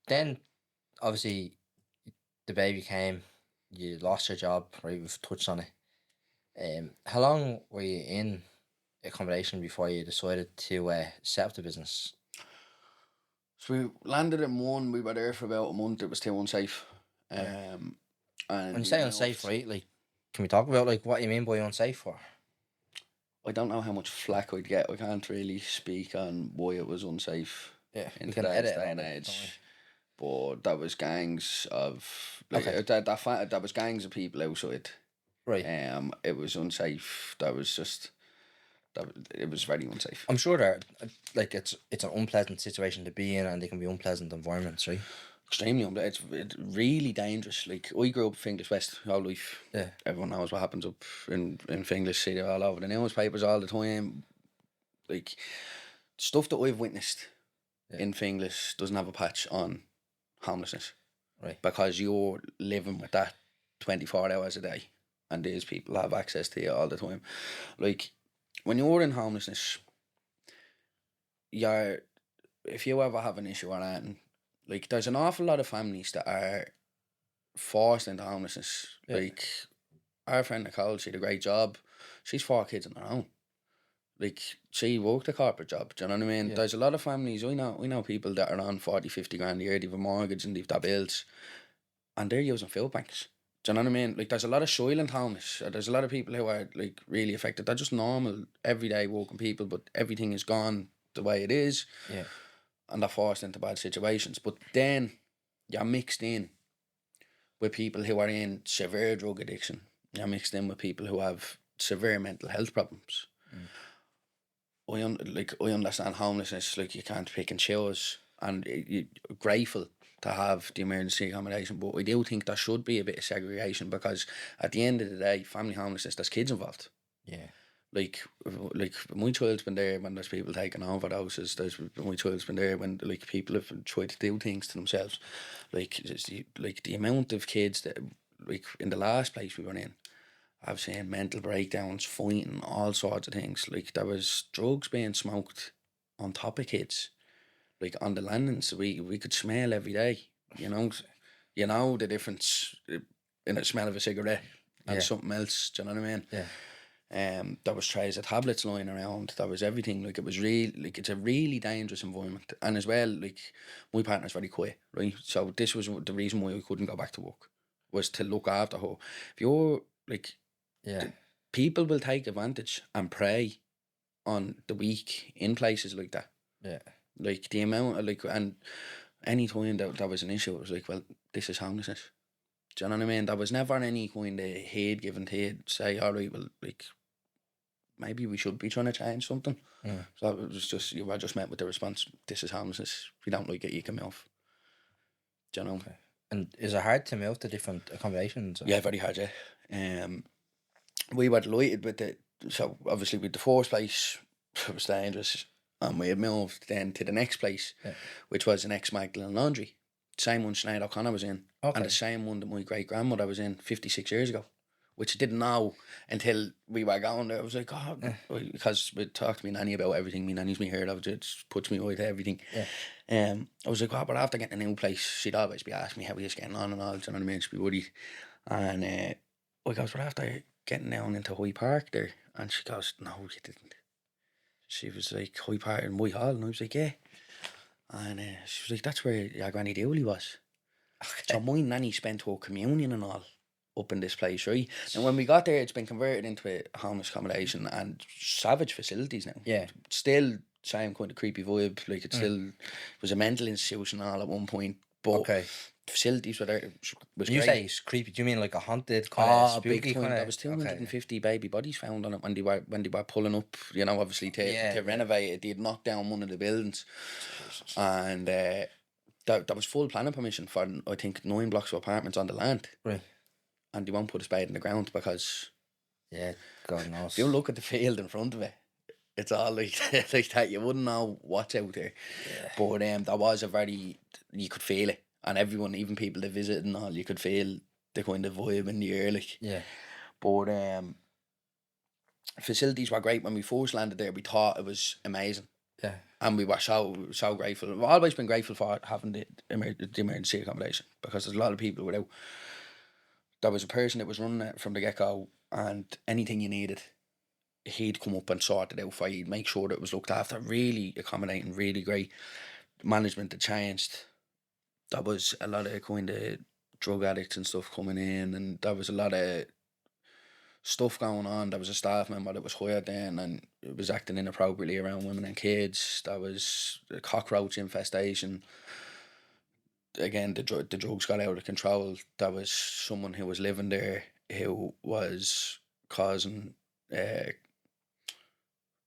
then obviously the baby came, you lost your job, right? We've touched on it. How long were you in accommodation before you decided to set up the business? So we landed in one. We were there for about a month. It was too unsafe. And when you say unsafe, right? Like, can we talk about like what you mean by unsafe? For I don't know how much flack I'd get. I can't really speak on why it was unsafe. Yeah, in today's day and age. But that was gangs of that was gangs of people outside. Right. It was unsafe. It was very unsafe. I'm sure that like it's an unpleasant situation to be in, and they can be unpleasant environments, right? Extremely unpleasant. It's really dangerous. Like I grew up in Finglas West all life. Yeah. Everyone knows what happens up in Finglas. See it all over the newspapers all the time. Like stuff that I've witnessed in Finglas doesn't have a patch on homelessness. Right. Because you're living with that 24 hours a day, and these people have access to you all the time. Like when you're in homelessness, if you ever have an issue or anything, like there's an awful lot of families that are forced into homelessness. Like our friend Nicole, she did a great job. She's 4 kids on her own. Like she worked a corporate job, do you know what I mean? There's a lot of families, we know people that are on 40, 50 grand a year, they've a mortgage and they've their bills, and they're using food banks. Do you know what I mean? Like there's a lot of silent homeless. There's a lot of people who are like really affected. They're just normal, everyday working people, but everything is gone the way it is. Yeah. And they're forced into bad situations. But then you're mixed in with people who are in severe drug addiction. You're mixed in with people who have severe mental health problems. I understand homelessness, like you can't pick and choose, and you're grateful to have the emergency accommodation, but I do think there should be a bit of segregation, because at the end of the day, family homelessness, there's kids involved. Yeah. Like my child's been there when there's people taking overdoses. My child's been there when like people have tried to do things to themselves. Like the amount of kids that like in the last place we were in, I've seen mental breakdowns, fighting, all sorts of things. Like there was drugs being smoked on top of kids, like on the landings. We could smell every day. You know the difference in the smell of a cigarette and something else. Do you know what I mean? Yeah. There was trays of tablets lying around. There was everything. Like it was it's a really dangerous environment. And as well, like my partner's very quiet, right? So this was the reason why I couldn't go back to work, was to look after her. If you're like, people will take advantage and prey on the weak in places like that. Yeah. Like the amount of and any time that was an issue, it was like, well, this is homelessness. Do you know what I mean? There was never any kind of head given to head, say, all right, well, like maybe we should be trying to change something. So it was just, you were just met with the response, this is homelessness. If you don't like it, you can move. Do you know? Okay. And is it hard to move to different accommodations? Yeah, very hard, we were delighted with it. So obviously with the first place, it was dangerous. And we had moved then to the next place, which was an ex-Magdalen Laundry. Same one Sinead O'Connor was in. Okay. And the same one that my great-grandmother was in 56 years ago. Which I didn't know until we were going there. I was like, oh, because we talked to me nanny about everything. Me nanny's me heard of it. It just puts me right to everything. I was like, oh, but after getting a new place, she'd always be asking me how he's getting on and all. Do you know what I mean? She'd be worried. And I goes, but after getting down into High Park there, and she goes, no, you didn't. She was like, High Park in Whitehall, and I was like, yeah. And she was like, that's where your Granny Dooley was. So my nanny spent her communion and all up in this place, right? And when we got there, it's been converted into a homeless accommodation and savage facilities now. Yeah. Still same kind of creepy vibe. Like it still was a mental institution and all at one point. But the facilities were there. Was When you great. say it's creepy, do you mean like a haunted kind of spooky big time. kind of? There was 250 baby bodies found on it when they were pulling up. You know, obviously to renovate it, they'd knocked down one of the buildings, and that was full planning permission for I think 9 blocks of apartments on the land. Right. And they won't put a spade in the ground because God knows. if you look at the field in front of it, it's all like like that. You wouldn't know what's out there. Yeah. But that was you could feel it, and everyone, even people that visited and all, you could feel the kind of vibe in the air, like. Yeah. But facilities were great when we first landed there. We thought it was amazing. Yeah. And we were so grateful. We've always been grateful for having the emergency accommodation, because there's a lot of people without. There was a person that was running it from the get-go, and anything you needed, he'd come up and sort it out for you. He'd make sure that it was looked after. Really accommodating, really great. Management had changed. There was a lot of kind of drug addicts and stuff coming in, and there was a lot of stuff going on. There was a staff member that was hired then, and it was acting inappropriately around women and kids. There was a cockroach infestation. Again, the drugs got out of control. There was someone who was living there who was causing kind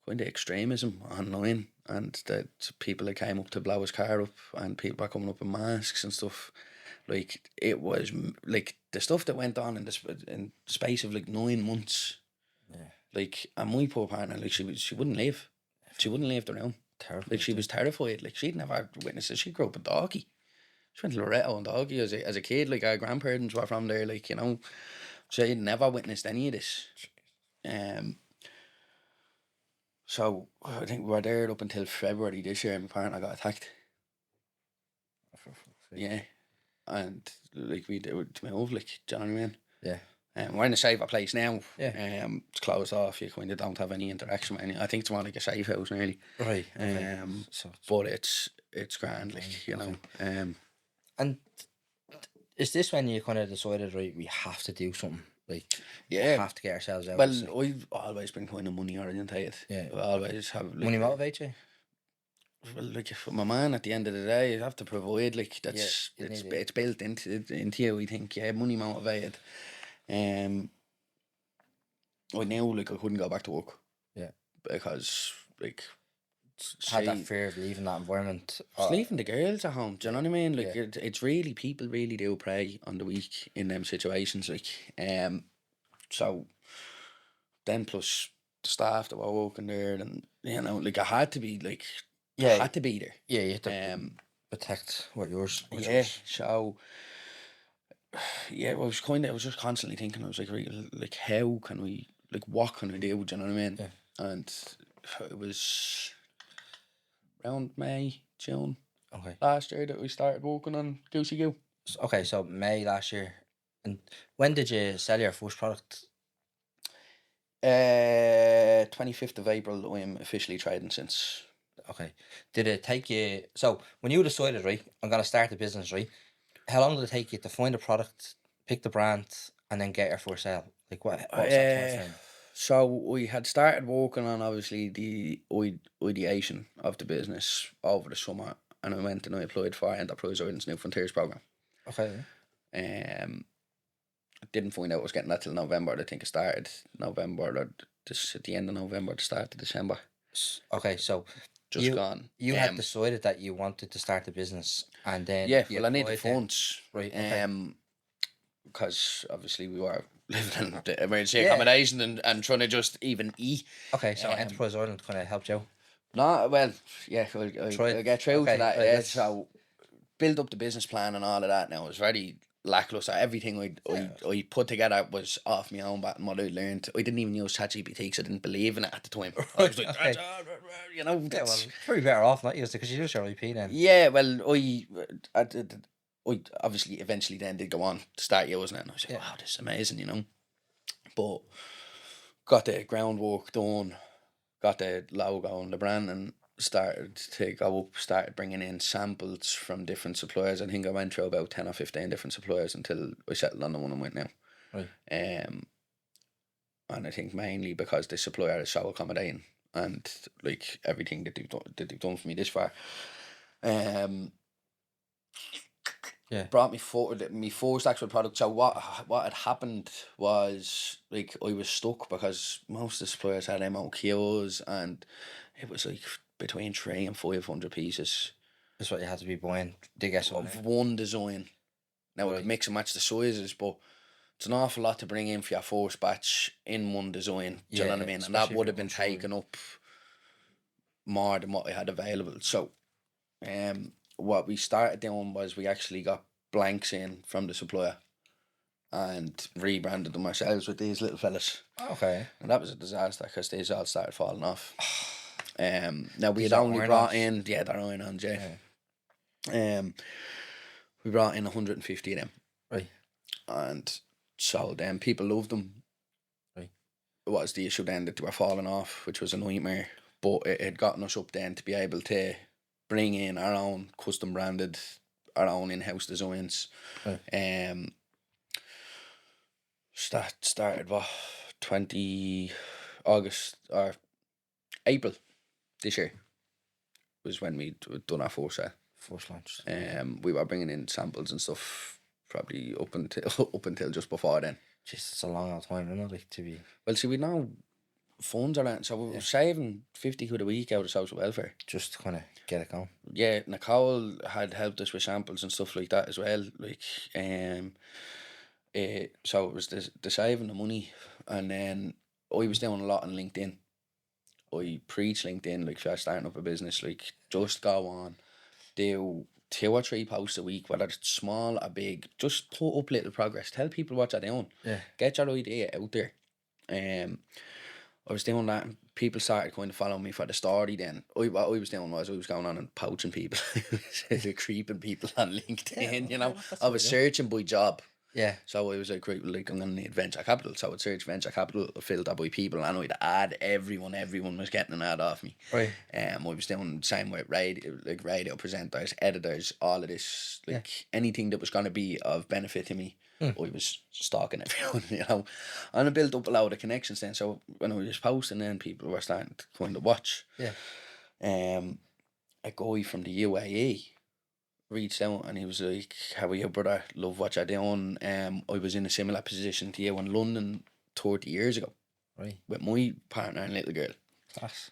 of extremism online, and that people that came up to blow his car up, and people were coming up in masks and stuff. Like, it was like the stuff that went on in the space of like 9 months. Yeah. Like, and my poor partner, like she wouldn't leave. She wouldn't leave the room. Terrified. Like, she was terrified. Like, she'd never witnessed it. She grew up in Dalkey. She went to Loretto and Dalkey as a kid. Like, our grandparents were from there. Like, you know, she'd never witnessed any of this. So I think we were there up until February this year, and my partner got attacked. Yeah. And like, we did to move, like, do you know what I mean? Yeah. We're in a safer place now. Yeah. It's closed off. You kind of don't have any interaction with any. I think it's more like a safe house, really. Right. But it's grand, like, you know. And is this when you kind of decided, right, we have to do something? Like, yeah, we have to get ourselves out. Well, I've always been kind of money orientated. Yeah. I always have. Like, money motivate you? Well, like, for my man, at the end of the day, you have to provide. Like, that's it's built into you. We think, yeah, money motivated. I knew, like, I couldn't go back to work. Yeah, because, like, had that fear of leaving that environment. Just leaving the girls at home. Do you know what I mean? Like, it's really, people really do prey on the weak in them situations. Like, so then plus the staff that were working there, and, you know, like, I had to be, like. Yeah, I had to be there. Yeah, you had to protect what yours. Yeah, so I was just constantly thinking. I was like, how can we, like, what can we do? Do you know what I mean? Yeah. And it was around May, June, last year that we started working on Goosey Goo. Okay, so May last year. And when did you sell your first product? 25th of April. I'm officially trading since. Okay. Did it take you... So, when you decided, right, I'm going to start the business, right, how long did it take you to find a product, pick the brand, and then get it for sale? Like, what was that time frame? So, we had started working on, obviously, the ideation of the business over the summer, and I went and I applied for Enterprise Ireland's New Frontiers programme. Okay. I didn't find out I was getting that till November. I think it started November, or just at the end of November, the start of December. Okay, so... gone. You had decided that you wanted to start a business, and then I needed funds, right? Because obviously we were living in the emergency accommodation and trying to just even eat. Okay, so Enterprise Ireland kind of helped you out. No, well, yeah, I'll get through Okay, to that. right, Yeah, let's- so build up the business plan and all of that. Now it was very lackluster. Everything I put together was off my own bat and what I learned. I didn't even use ChatGPT because I didn't believe in it at the time. I was like, Okay. you know, Yeah, well, that's, it's probably better off not used it because you use your IP then. yeah. Well, I obviously eventually then did go on to start using it, and I was like, Yeah. wow, this is amazing, you know. But got the groundwork done, got the logo and the brand, and started to go up, started bringing in samples from different suppliers. I think I went through about 10 or 15 different suppliers until I settled on the one I'm with now. Right. And I think mainly because the supplier is so accommodating and like everything that they've done for me this far. Yeah. Brought me forward me first actual product. So what had happened was like I was stuck because most of the suppliers had MOQs and it was like between 300 and 500 pieces That's what you had to be buying to get of something. one design. Now we Right. could mix and match the sizes, but it's an awful lot to bring in for your first batch in one design. Do you know what I mean? And that especially if would you're have been unsure. taken up more than what I had available. So what we started doing was we actually got blanks in from the supplier and rebranded them ourselves with these little fellas. Okay. And that was a disaster because these all started falling off. Now we These had are only iron-ons? brought in, yeah, they're iron-ons, yeah. We brought in 150 of them. Right. And sold them. People loved them. Right. It was the issue then that they were falling off, which was a nightmare. But it had gotten us up then to be able to bring in our own custom branded, our own in-house designs. Right. Started what 20 August or April this year was when we done our first sale. First launch. We were bringing in samples and stuff probably up until just before then. Jeez, it's a long old time, isn't it? Like to be Well, see, we now funds around, so we were saving 50 quid a week out of social welfare. just to kind of get it going. Yeah, Nicole had helped us with samples and stuff like that as well. Like, so it was the saving the money, and then I was doing a lot on LinkedIn. I preach LinkedIn, like if you're starting up a business, like just go on, do 2 or 3 posts a week, whether it's small or big, just put up little progress. Tell people what you're doing. Yeah. Get your idea out there. I was doing that and people started kind of following me for the story then. What I was doing was I was going on and poaching people, creeping people on LinkedIn, you know. I was searching by job. Yeah. So I was like, I'm going to need venture capital. So I'd search venture capital, filter by people, and I'd add everyone was getting an ad off me. Right. I was doing the same with radio presenters, editors, all of this, like anything that was going to be of benefit to me. I was stalking everyone, you know, and I built up a lot of connections then. So when I was posting, then people were starting to kind of watch. Yeah. A guy from the UAE reached out and he was like, "How are you, brother? Love what you're doing." I was in a similar position to you in London 30 years ago. Right. With my partner and little girl. Class.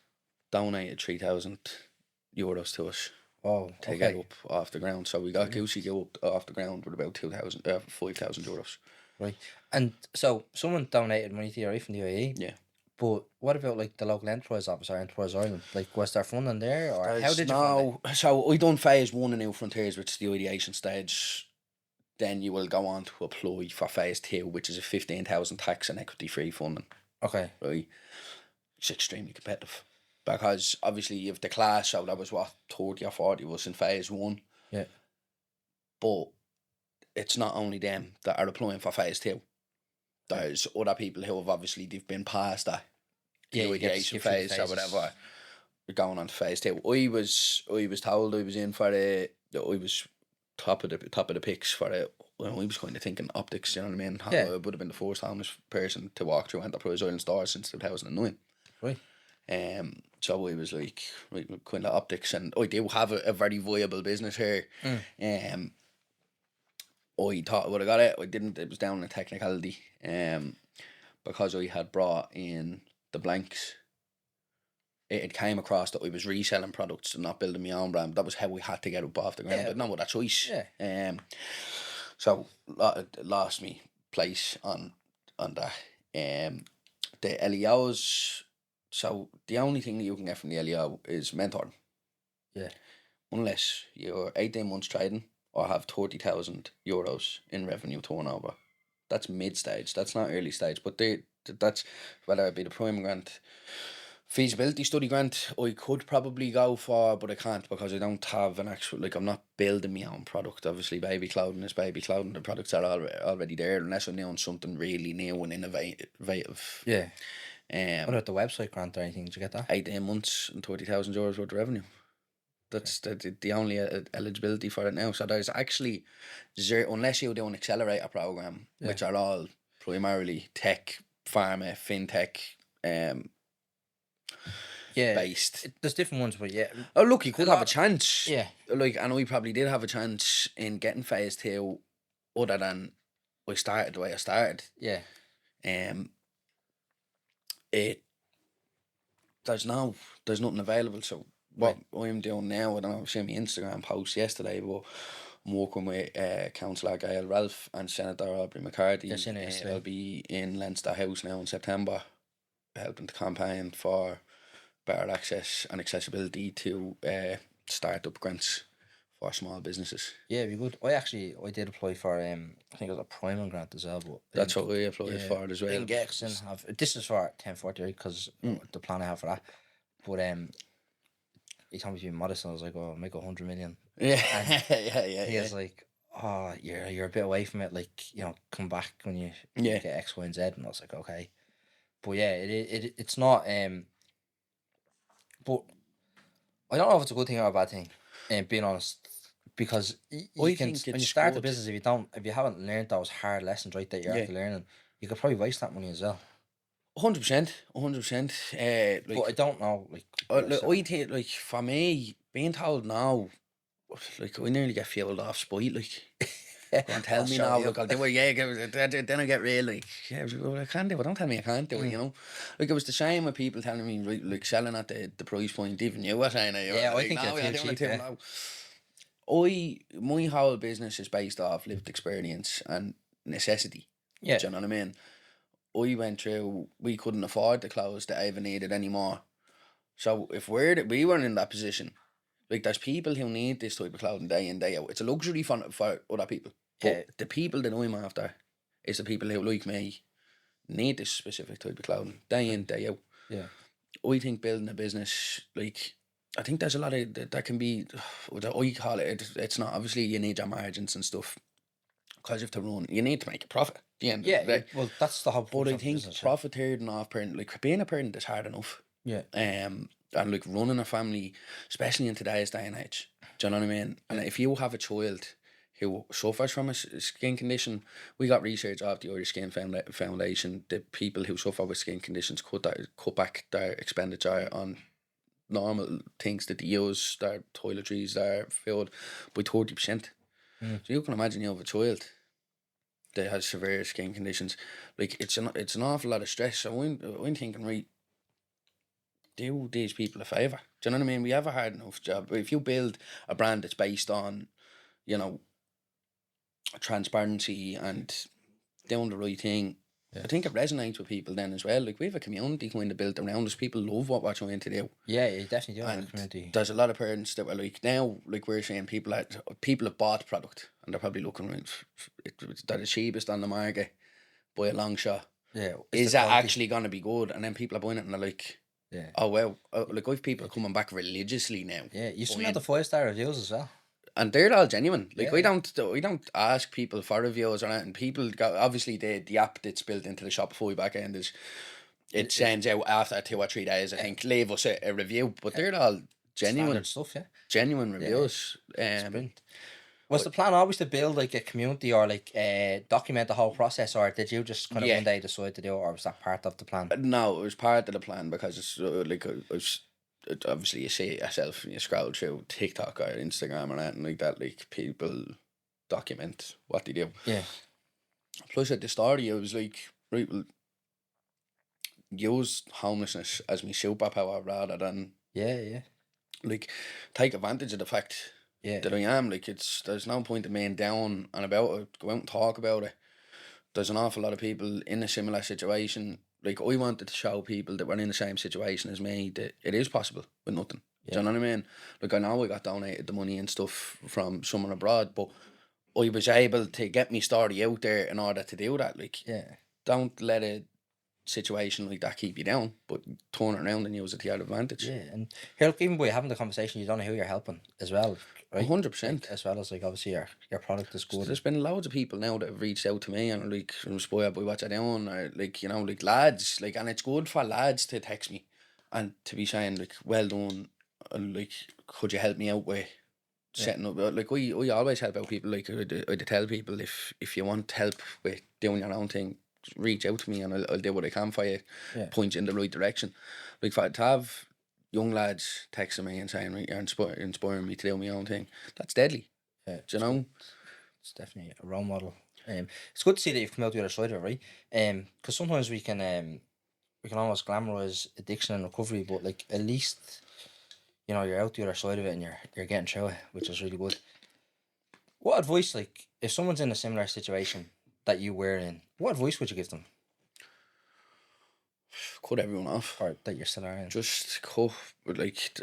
Donated €3,000 to us. Oh, to get up off the ground. So we got Goosey Goo up off the ground with about €5,000. Right. And so someone donated money to you, right, from the UAE? Yeah. But what about like the local enterprise office or Enterprise Ireland? Like, was there funding there, or how did you fund it? So I done phase 1 in New Frontiers, which is the ideation stage. Then you will go on to apply for phase 2, which is a 15,000 tax and equity free funding. Okay. Right. It's extremely competitive. Because obviously you have the class, so that was what 30 or 40 was in phase 1. Yeah. But it's not only them that are applying for phase 2. There's other people who have obviously they've been past that ideation phase or whatever. We're going on to phase 2. I was told I was in for I was top of the picks for it. Well, I was kind of thinking optics, you know what I mean? Yeah. I would have been the first homeless person to walk through Enterprise Island stores since 2009. Right. So I was like, right, kind of optics, and I do have a very viable business here. I thought I would have got it. I didn't. It was down in technicality. Because I had brought in the blanks. It came across that I was reselling products and not building my own brand. That was how we had to get up off the ground. Yeah. But no other choice. Yeah. So it lost me place on that. The LEOs So the only thing that you can get from the LEO is mentoring. Yeah. Unless you're 18 months trading or have €30,000 in revenue turnover. That's mid stage. That's not early stage. But that's whether it be the prime grant, feasibility study grant, I could probably go for, but I can't because I don't have an actual, like, I'm not building my own product. Obviously, baby clothing is baby clothing. The products are already there, unless I'm doing something really new and innovative. Yeah. What Um, about the website grant or anything? Did you get that? 18 months and €30,000 worth of revenue. That's the only eligibility for it now. So there's actually zero, unless you do an accelerator program, which are all primarily tech, pharma, fintech, based. There's different ones, but yeah. Oh, look, you could have a lot- chance. Yeah. Like, and we probably did have a chance in getting phase 2, other than we started the way I started. Yeah. It there's nothing available. So what I'm doing now, I don't know, I've seen my Instagram post yesterday, but I'm working with Councillor Gail Ralph and Senator Aubrey McCarthy. Yes, in it, I'll be in Leinster House now in September, helping to campaign for better access and accessibility to start-up grants for small businesses. Yeah, it'd be good. I did apply for I think it was a Prime grant as well, but That's what we applied for as well. didn't get this is for 1040 because the plan I have for that. But he told me to be modest, and I was like, "Oh, I'll make 100 million." Yeah, And he was like, "Oh, you're a bit away from it. Like, come back when you get X, Y, and Z." And I was like, "Okay," but yeah, it's not. But I don't know if it's a good thing or a bad thing. Being honest, because I think when you it's start a good. business, if you haven't learned those hard lessons right that you're after learning, you could probably waste that money as well. 100%. But I don't know, like, I think, like, for me, being told no, like, I nearly get fueled off spite, like. Don't tell me now, look, I'll do it, then I get real, like, well, I can't do it, don't tell me I can't do it, Like, it was the same with people telling me, right, like, selling at the price point, even you were saying it. Yeah, I like, think no, you're too cheap, My whole business is based off lived experience and necessity. Yeah. Do you know what I mean? I went through, we couldn't afford the clothes that I ever needed anymore. So if we weren't in that position, like, there's people who need this type of clothing day in, day out. It's a luxury for other people. But the people that I'm after is the people who, like me, need this specific type of clothing day in, day out. Yeah. I think building a business, like, I think there's a lot of that can be, I call it, it's not, obviously you need your margins and stuff, because you have to run, you need to make a profit at the end of the day. Well, that's the whole point. But I think profiteering off parent, like, being a parent is hard enough. Yeah. And like, running a family, especially in today's day and age, do you know what I mean? And if you have a child who suffers from a skin condition, we got research of the Irish Skin Foundation, the people who suffer with skin conditions cut back their expenditure on normal things that they use, their toiletries, their food, by 30%. So you can imagine you have a child that has severe skin conditions. Like, it's an awful lot of stress. So I'm thinking, right, do these people a favour. Do you know what I mean? We have a hard enough job. If you build a brand that's based on, transparency and doing the right thing, I think it resonates with people then as well. Like, we have a community kind of built around us. People love what we're trying to do. Yeah, you definitely do have And a community. there's a lot of parents that were like, now, like we're saying, people have bought product and they're probably looking around. They're the cheapest on the market by a long shot. Yeah. Is that actually going to be good? And then people are buying it and they're like, yeah, oh well, like, I've people coming back religiously now. Yeah, you still have the 5-star reviews as well. And they're all genuine. Like, we don't ask people for reviews or anything. People obviously the app that's built into the Shopify backend is it sends out after 2 or 3 days. I think leave us a review, but they're all genuine stuff. Yeah, genuine reviews. Was the plan always to build, like, a community or, like, document the whole process, or did you just kind of one day decide to do it, or was that part of the plan? No, it was part of the plan, because it's obviously you see it yourself when you scroll through TikTok or Instagram or anything like that. Like, people document what they do. Yeah. Plus, at the start, it was like, right, well, use homelessness as my superpower rather than like, take advantage of the fact that I am. Like, there's no point in being down and about it. Go out and talk about it. There's an awful lot of people in a similar situation. like I wanted to show people that were in the same situation as me that it is possible with nothing. Do you know what I mean? Like I know I got donated the money and stuff from someone abroad, but I was able to get my story out there in order to do that. Like, don't let a situation like that keep you down, but turn it around and use it to your advantage. Yeah, and here, look, even by having the conversation, you don't know who you're helping as well, right? 100%. Like, as well as like obviously your product is good. There's been loads of people now that have reached out to me and are like inspired by what you're doing, or like, you know, like lads, like, and it's good for lads to text me and to be saying like, well done, and like, could you help me out with setting up? Like we always help out people. Like I tell people, if you want help with doing your own thing, reach out to me and I'll do what I can for you, point you in the right direction. Like to have young lads texting me and saying, right, you're inspiring me to do my own thing, that's deadly. Do you know? It's definitely a role model. It's good to see that you've come out the other side of it, right? Because sometimes we can almost glamorize addiction and recovery, but like at least, you know, you're out the other side of it and you're getting through it, which is really good. What advice, like, if someone's in a similar situation that you were in, what advice would you give them? Cut everyone off. Or that you're still in? Just cut, like,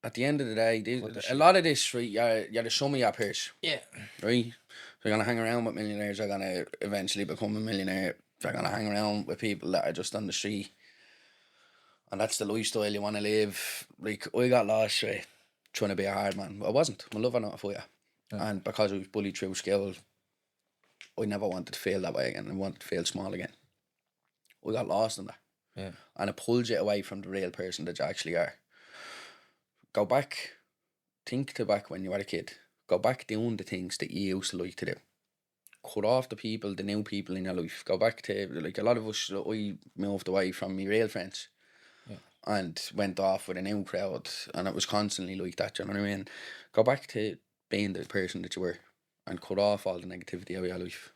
at the end of the day, a lot of this, right, you're the sum of your peers. Yeah. Right? If you're going to hang around with millionaires, you're going to eventually become a millionaire. If you're going to hang around with people that are just on the street, and that's the lifestyle you want to live. Like, I got lost, right, trying to be a hard man. I wasn't. I'm a lover, not a fighter. And because I was bullied through school, I never wanted to feel that way again. I wanted to feel small again. I got lost in that. Yeah. And it pulls you away from the real person that you actually are. Go back, think to back when you were a kid. Go back doing the things that you used to like to do. Cut off the people, the new people in your life. Go back to, like, a lot of us, I moved away from my real friends and went off with a new crowd, and it was constantly like that, you know what I mean? Go back to being the person that you were and cut off all the negativity out of your life.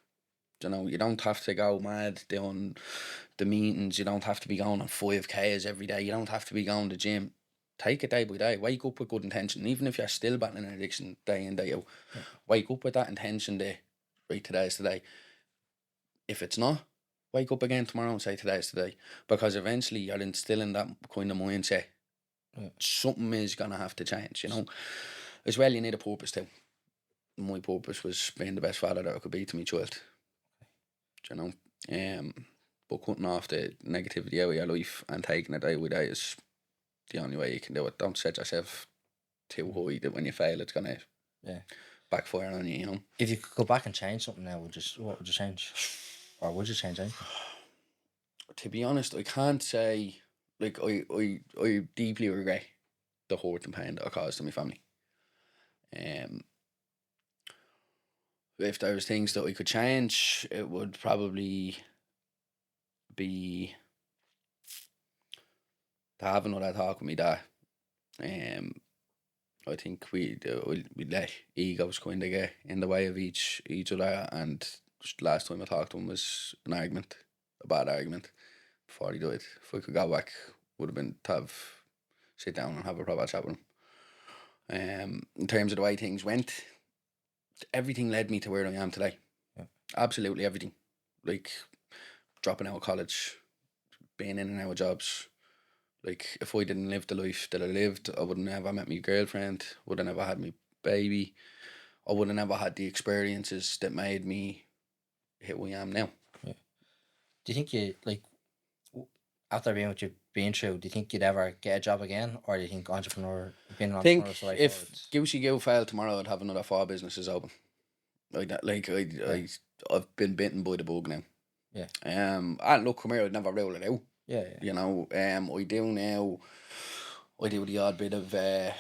You know, you don't have to go mad doing the meetings, you don't have to be going on 5Ks every day, you don't have to be going to the gym. Take it day by day, wake up with good intention, even if you're still battling an addiction day in, day out. Wake up with that intention there, right, today's today. If it's not, wake up again tomorrow and say today's today, because eventually you're instilling that kind of mindset. Something is gonna have to change, you know. As well, you need a purpose too. My purpose was being the best father that I could be to my child. You know, but cutting off the negativity out of your life and taking it day by day is the only way you can do it. Don't set yourself too high that when you fail, it's gonna backfire on you. You know. If you could go back and change something now, what would you change? Or would you change anything? To be honest, I can't say. Like, I deeply regret the hurt and pain that I caused to my family. If there was things that I could change, it would probably be to have another talk with me dad. I think we let egos kind of get in the way of each other, and just last time I talked to him was an argument, a bad argument, before he died. If I could go back, would have been to sit down and have a proper chat with him. In terms of the way things went, everything led me to where I am today. Absolutely everything. Like dropping out of college, being in and out of jobs. Like, if I didn't live the life that I lived, I would have never met my girlfriend, would have never had my baby, I would have never had the experiences that made me who I am now. Do you think you, like, after being what you've been through, do you think you'd ever get a job again, or do you think being an entrepreneur is the way if forward? Goosey Goo failed tomorrow, I'd have another 4 businesses open. Like that. Like, I've been bitten by the bug now. And look, come here, I'd never rule it out. You know, I do now. I do the odd bit of I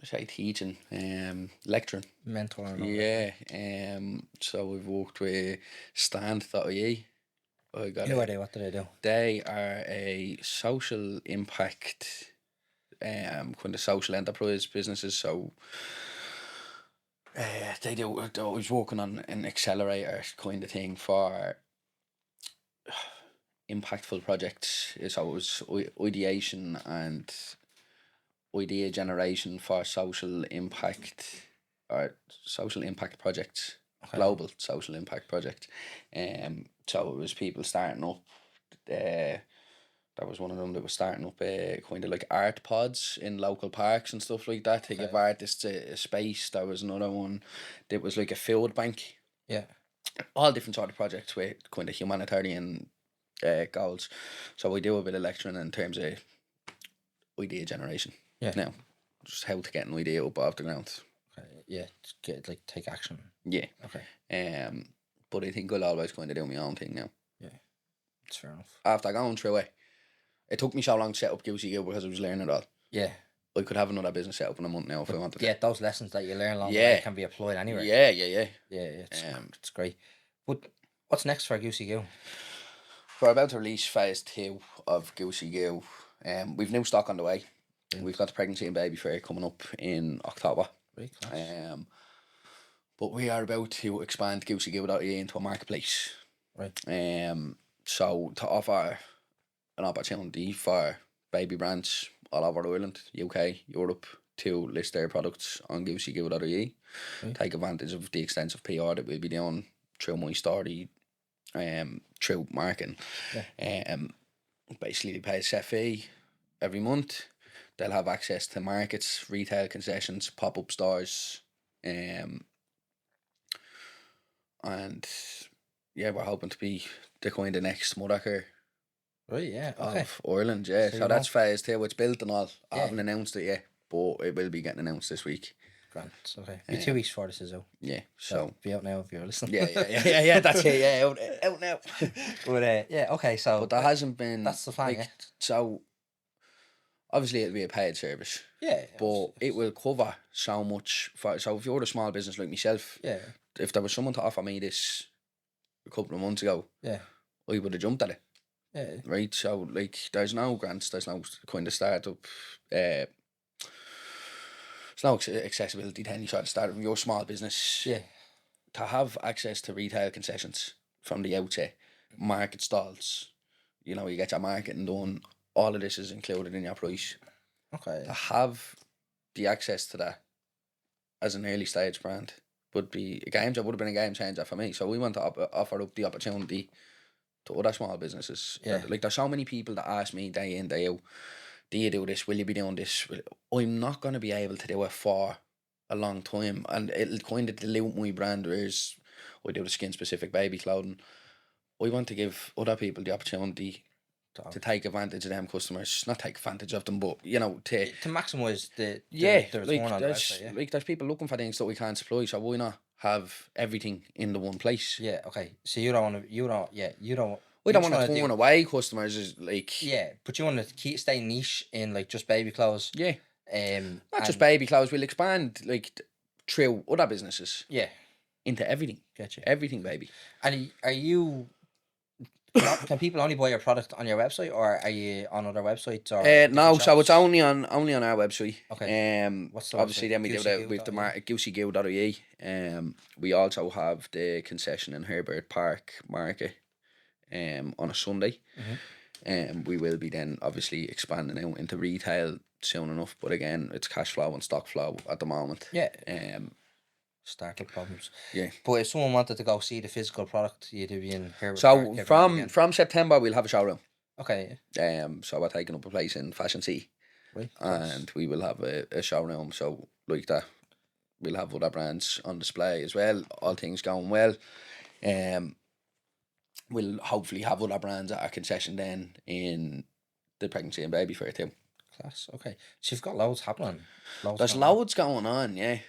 say teaching, lecturing, mentoring. So we've worked with Stand.ie. Who are they? What do they do? They are a social impact, kind of social enterprise businesses. So they do. I was working on an accelerator kind of thing for impactful projects. So it was ideation and idea generation for social impact projects, global social impact projects. So it was people starting up That was one of them that was starting up kind of like art pods in local parks and stuff like that to give artists a space. There was another one that was like a food bank. Yeah. All different sort of projects with kind of humanitarian goals. So we do a bit of lecturing in terms of idea generation. Yeah. Now, just how to get an idea up off the ground. Okay. Yeah. Get like take action. Yeah. Okay. But I think I'll always kind of do my own thing now. Yeah. That's fair enough. After going through it took me so long to set up Goosey Goo because I was learning it all. Yeah. I could have another business set up in a month now if I wanted to. Yeah, those lessons that you learn along the way can be applied anywhere. Yeah. Yeah, it's great. But what's next for Goosey Goo? We're about to release phase 2 of Goosey Goo. We've new stock on the way. We've got the pregnancy and baby fair coming up in October. Very class. But we are about to expand Goosey Goo.ie into a marketplace. Right. So to offer an opportunity for baby brands all over Ireland, UK, Europe to list their products on Goosey Goo.ie. Right. Take advantage of the extensive PR that we'll be doing through my story, through marketing. Yeah. Basically they pay a set fee every month. They'll have access to markets, retail concessions, pop-up stores, and yeah, we're hoping to be the kind of next Mothercare of Ireland. Yeah, so that's phase 2. It's built and all. I haven't announced it yet, but it will be getting announced this week. Grand. Okay. Be 2 weeks before this is out. Yeah. So be out now if you're listening. Yeah. That's it. Yeah, out now. But yeah. Okay. So but there hasn't been. That's the plan. So obviously it'll be a paid service. Yeah. But it will cover so much. So if you're a small business like myself, if there was someone to offer me this a couple of months ago, I would have jumped at it. Yeah. Right. So like, there's no grants. There's no kind of startup. There's no accessibility to any sort of startup. Your small business. Yeah. To have access to retail concessions from the outset, market stalls, you get your marketing done. All of this is included in your price. Okay. To have the access to that as an early stage brand would be would have been a game changer for me. So we want to offer up the opportunity to other small businesses. Yeah. Like, there's so many people that ask me day in, day out, do you do this? Will you be doing this? I'm not going to be able to do it for a long time. And it'll kind of dilute my brand, whereas I do the skin-specific baby clothing. I want to give other people the opportunity to take advantage of them customers. Not take advantage of them, but, to maximise the return on the website, like, there's people looking for things that we can't supply, so why not have everything in the one place? Yeah, okay. So you don't want to, we don't want to turn away customers, is like... Yeah, but you want to stay niche in, like, just baby clothes. Yeah. Not just baby clothes, we'll expand, like, through other businesses. Yeah. Into everything. Getcha. Everything, baby. And are you... Can people only buy your product on your website, or are you on other websites? Or no, so it's only on our website. Okay. What's the obviously website? Then we do that with the gooseyGoo.ie. We also have the concession in Herbert Park Market on a Sunday. Mm-hmm. We will be then obviously expanding out into retail soon enough, but again, it's cash flow and stock flow at the moment. Yeah. Startup problems. Yeah. But if someone wanted to go see the physical product, you'd be in here. So from September we'll have a showroom. Okay. So we're taking up a place in Fashion City. Right. And we will have a showroom. So like that, we'll have other brands on display as well. All things going well. We'll hopefully have other brands at our concession then in the pregnancy and baby fair too. Class. Okay. So you've got loads happening. There's loads going on, yeah.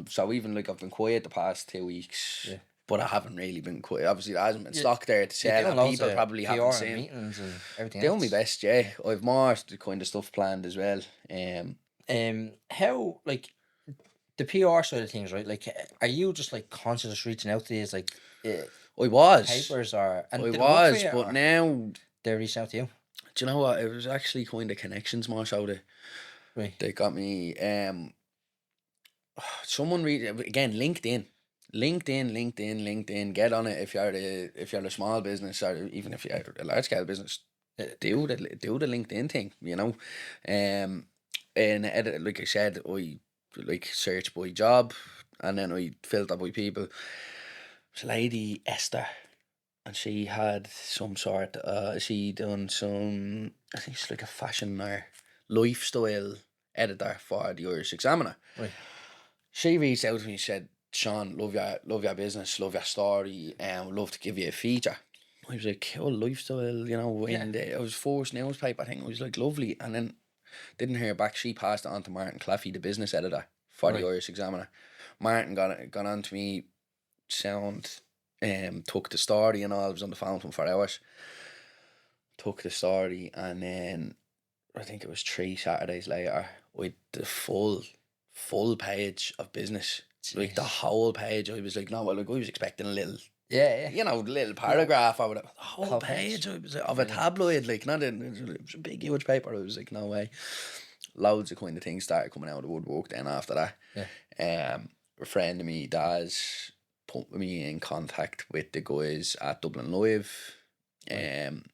So even like I've been quiet the past 2 weeks, but I haven't really been quiet. Obviously, there hasn't been stock there to sell, and people probably haven't seen. Meetings and everything. Doing my best, yeah. I've more kind of stuff planned as well. How, like, the PR side of things, right? Like, are you just like conscious reaching out to these like I was papers or? And I was, but now they're reaching out to you. Do you know what? It was actually kind of connections more so they got me. Someone read again. LinkedIn. Get on it if you're a small business, or even if you're a large scale business. Do the LinkedIn thing, and edit, like I said, I like search by job, and then I filter by people. It's Lady Esther. and she had some sort. She done some. I think it's like a fashion or lifestyle editor for the Irish Examiner. Right. She reached out to me and said, "Sean, love your business, love your story, and would love to give you a feature." I was like, "Oh, lifestyle, you know." In the, it was first newspaper. I think it was like lovely, and then didn't hear back. She passed it on to Martin Claffey, the business editor for the Irish Examiner. Martin got on to me, took the story and all. I was on the phone with him for hours. Took the story, and then I think it was 3 Saturdays later with the full page of business. Jeez. Like the whole page. I was like, no, well, like I was expecting a little, Yeah. you know, little paragraph or whatever. The whole Whole page. page. I was of a tabloid, like not in. It was a big huge paper. I was like, no way. Loads of kind of things started coming out of the woodwork then after that. Yeah. A friend of me, Daz, put me in contact with the guys at Dublin Live. And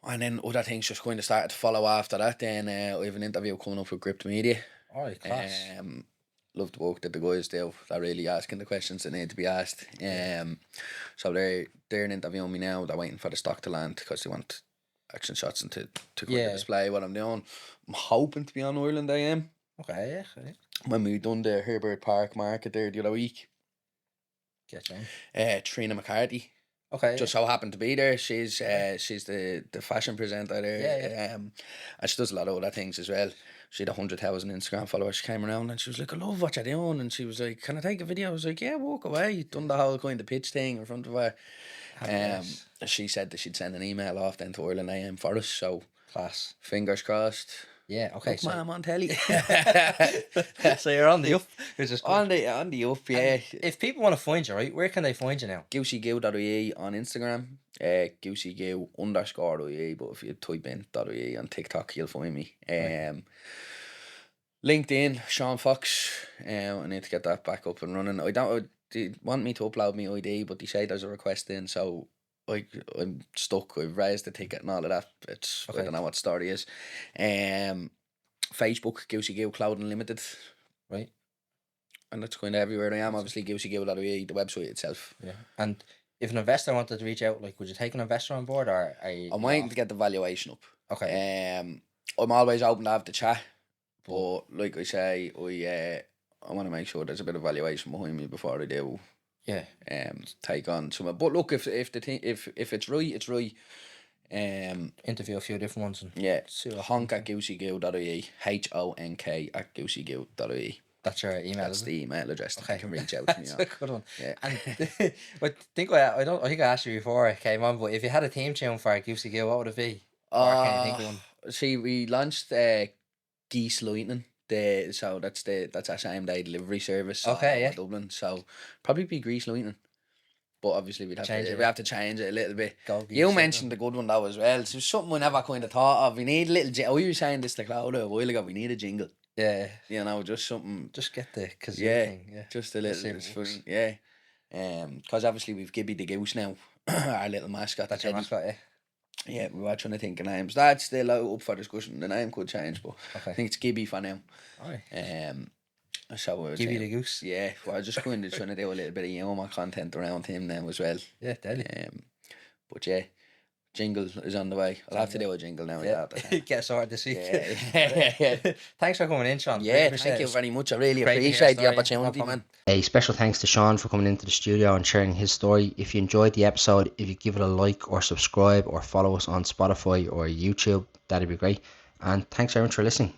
then other things just kind of started to follow after that. Then I have an interview coming up with Gripped Media. All right, class. Love the work that the guys do. They're really asking the questions that need to be asked. So they're interviewing me now. They're waiting for the stock to land because they want action shots and to kind of display what I'm doing. I'm hoping to be on Ireland. I am. Okay, yeah. When we done the Herbert Park market there the other week. Get you. Trina McCarthy. Okay. Just so happened to be there. She's the fashion presenter there. Yeah. And she does a lot of other things as well. She had 100,000 Instagram followers. She came around and she was like, "I love what you're doing." And she was like, "Can I take a video?" I was like, "Yeah, walk away." Done the whole kind of pitch thing in front of her. She said that she'd send an email off then to Ireland AM for us. So class. Fingers crossed. Yeah. Okay. Look, man, I'm on telly. So you're on the up. Which is on the up, yeah. If people want to find you, right, where can they find you now? GooseyGoo.ie on Instagram. GooseyGoo_ie. But if you type in .ie on TikTok, you'll find me. LinkedIn, Sean Fox. I need to get that back up and running. They want me to upload my ID, but they say there's a request in, so I'm stuck. I've raised the ticket and all of that. I don't know what the story is. Facebook, Goosey Goo Clothing Limited. Right. And that's kind of everywhere I am. Obviously, GooseyGoo.ie, the website itself. Yeah. And if an investor wanted to reach out, like, would you take an investor on board, or are you? I'm waiting to get the valuation up. Okay. I'm always open to have the chat, but like I say, I want to make sure there's a bit of valuation behind me before I do. Yeah. Take on some. But look, if the thing, if it's right, it's right. Interview a few different ones. And honk at GooseyGoo.ie. HONK@GooseyGoo.ie. That's your email. That's the email address. Okay. You can reach out to me. That's a good one. Yeah. And but I think I asked you before I came on, but if you had a theme tune for Goosey Goo, what would it be? Or can you think of one? See, we launched Geese Lightning. So that's our same day delivery service. Okay, Dublin. So probably be Grease Lightning. But obviously we'd have to change it a little bit. You mentioned the good one though as well. So something we never kind of thought of. We need a little. We were saying this to Cloud a while ago. We need a jingle. Yeah. You know, just something. Just get the kazoo thing. Yeah. Just a little. Yeah. Because obviously we've Gibby the Goose now, our little mascot. That's your mascot, yeah. Yeah, we were trying to think of names. That's still up for discussion. The name could change, but I think it's Gibby for now. Alright. So Gibby the Goose. Yeah, we're just going to trying to do a little bit of humor content around him now as well. Yeah, deadly. But yeah, jingle is on the way. I'll have to do a jingle now. Yeah, get sorted this week. Yeah. Thanks for coming in, Sean. Yeah, thank you very much. I really appreciate the opportunity, man. A special thanks to Sean for coming into the studio and sharing his story. If you enjoyed the episode, if you give it a like or subscribe or follow us on Spotify or YouTube, that'd be great. And thanks very much for listening.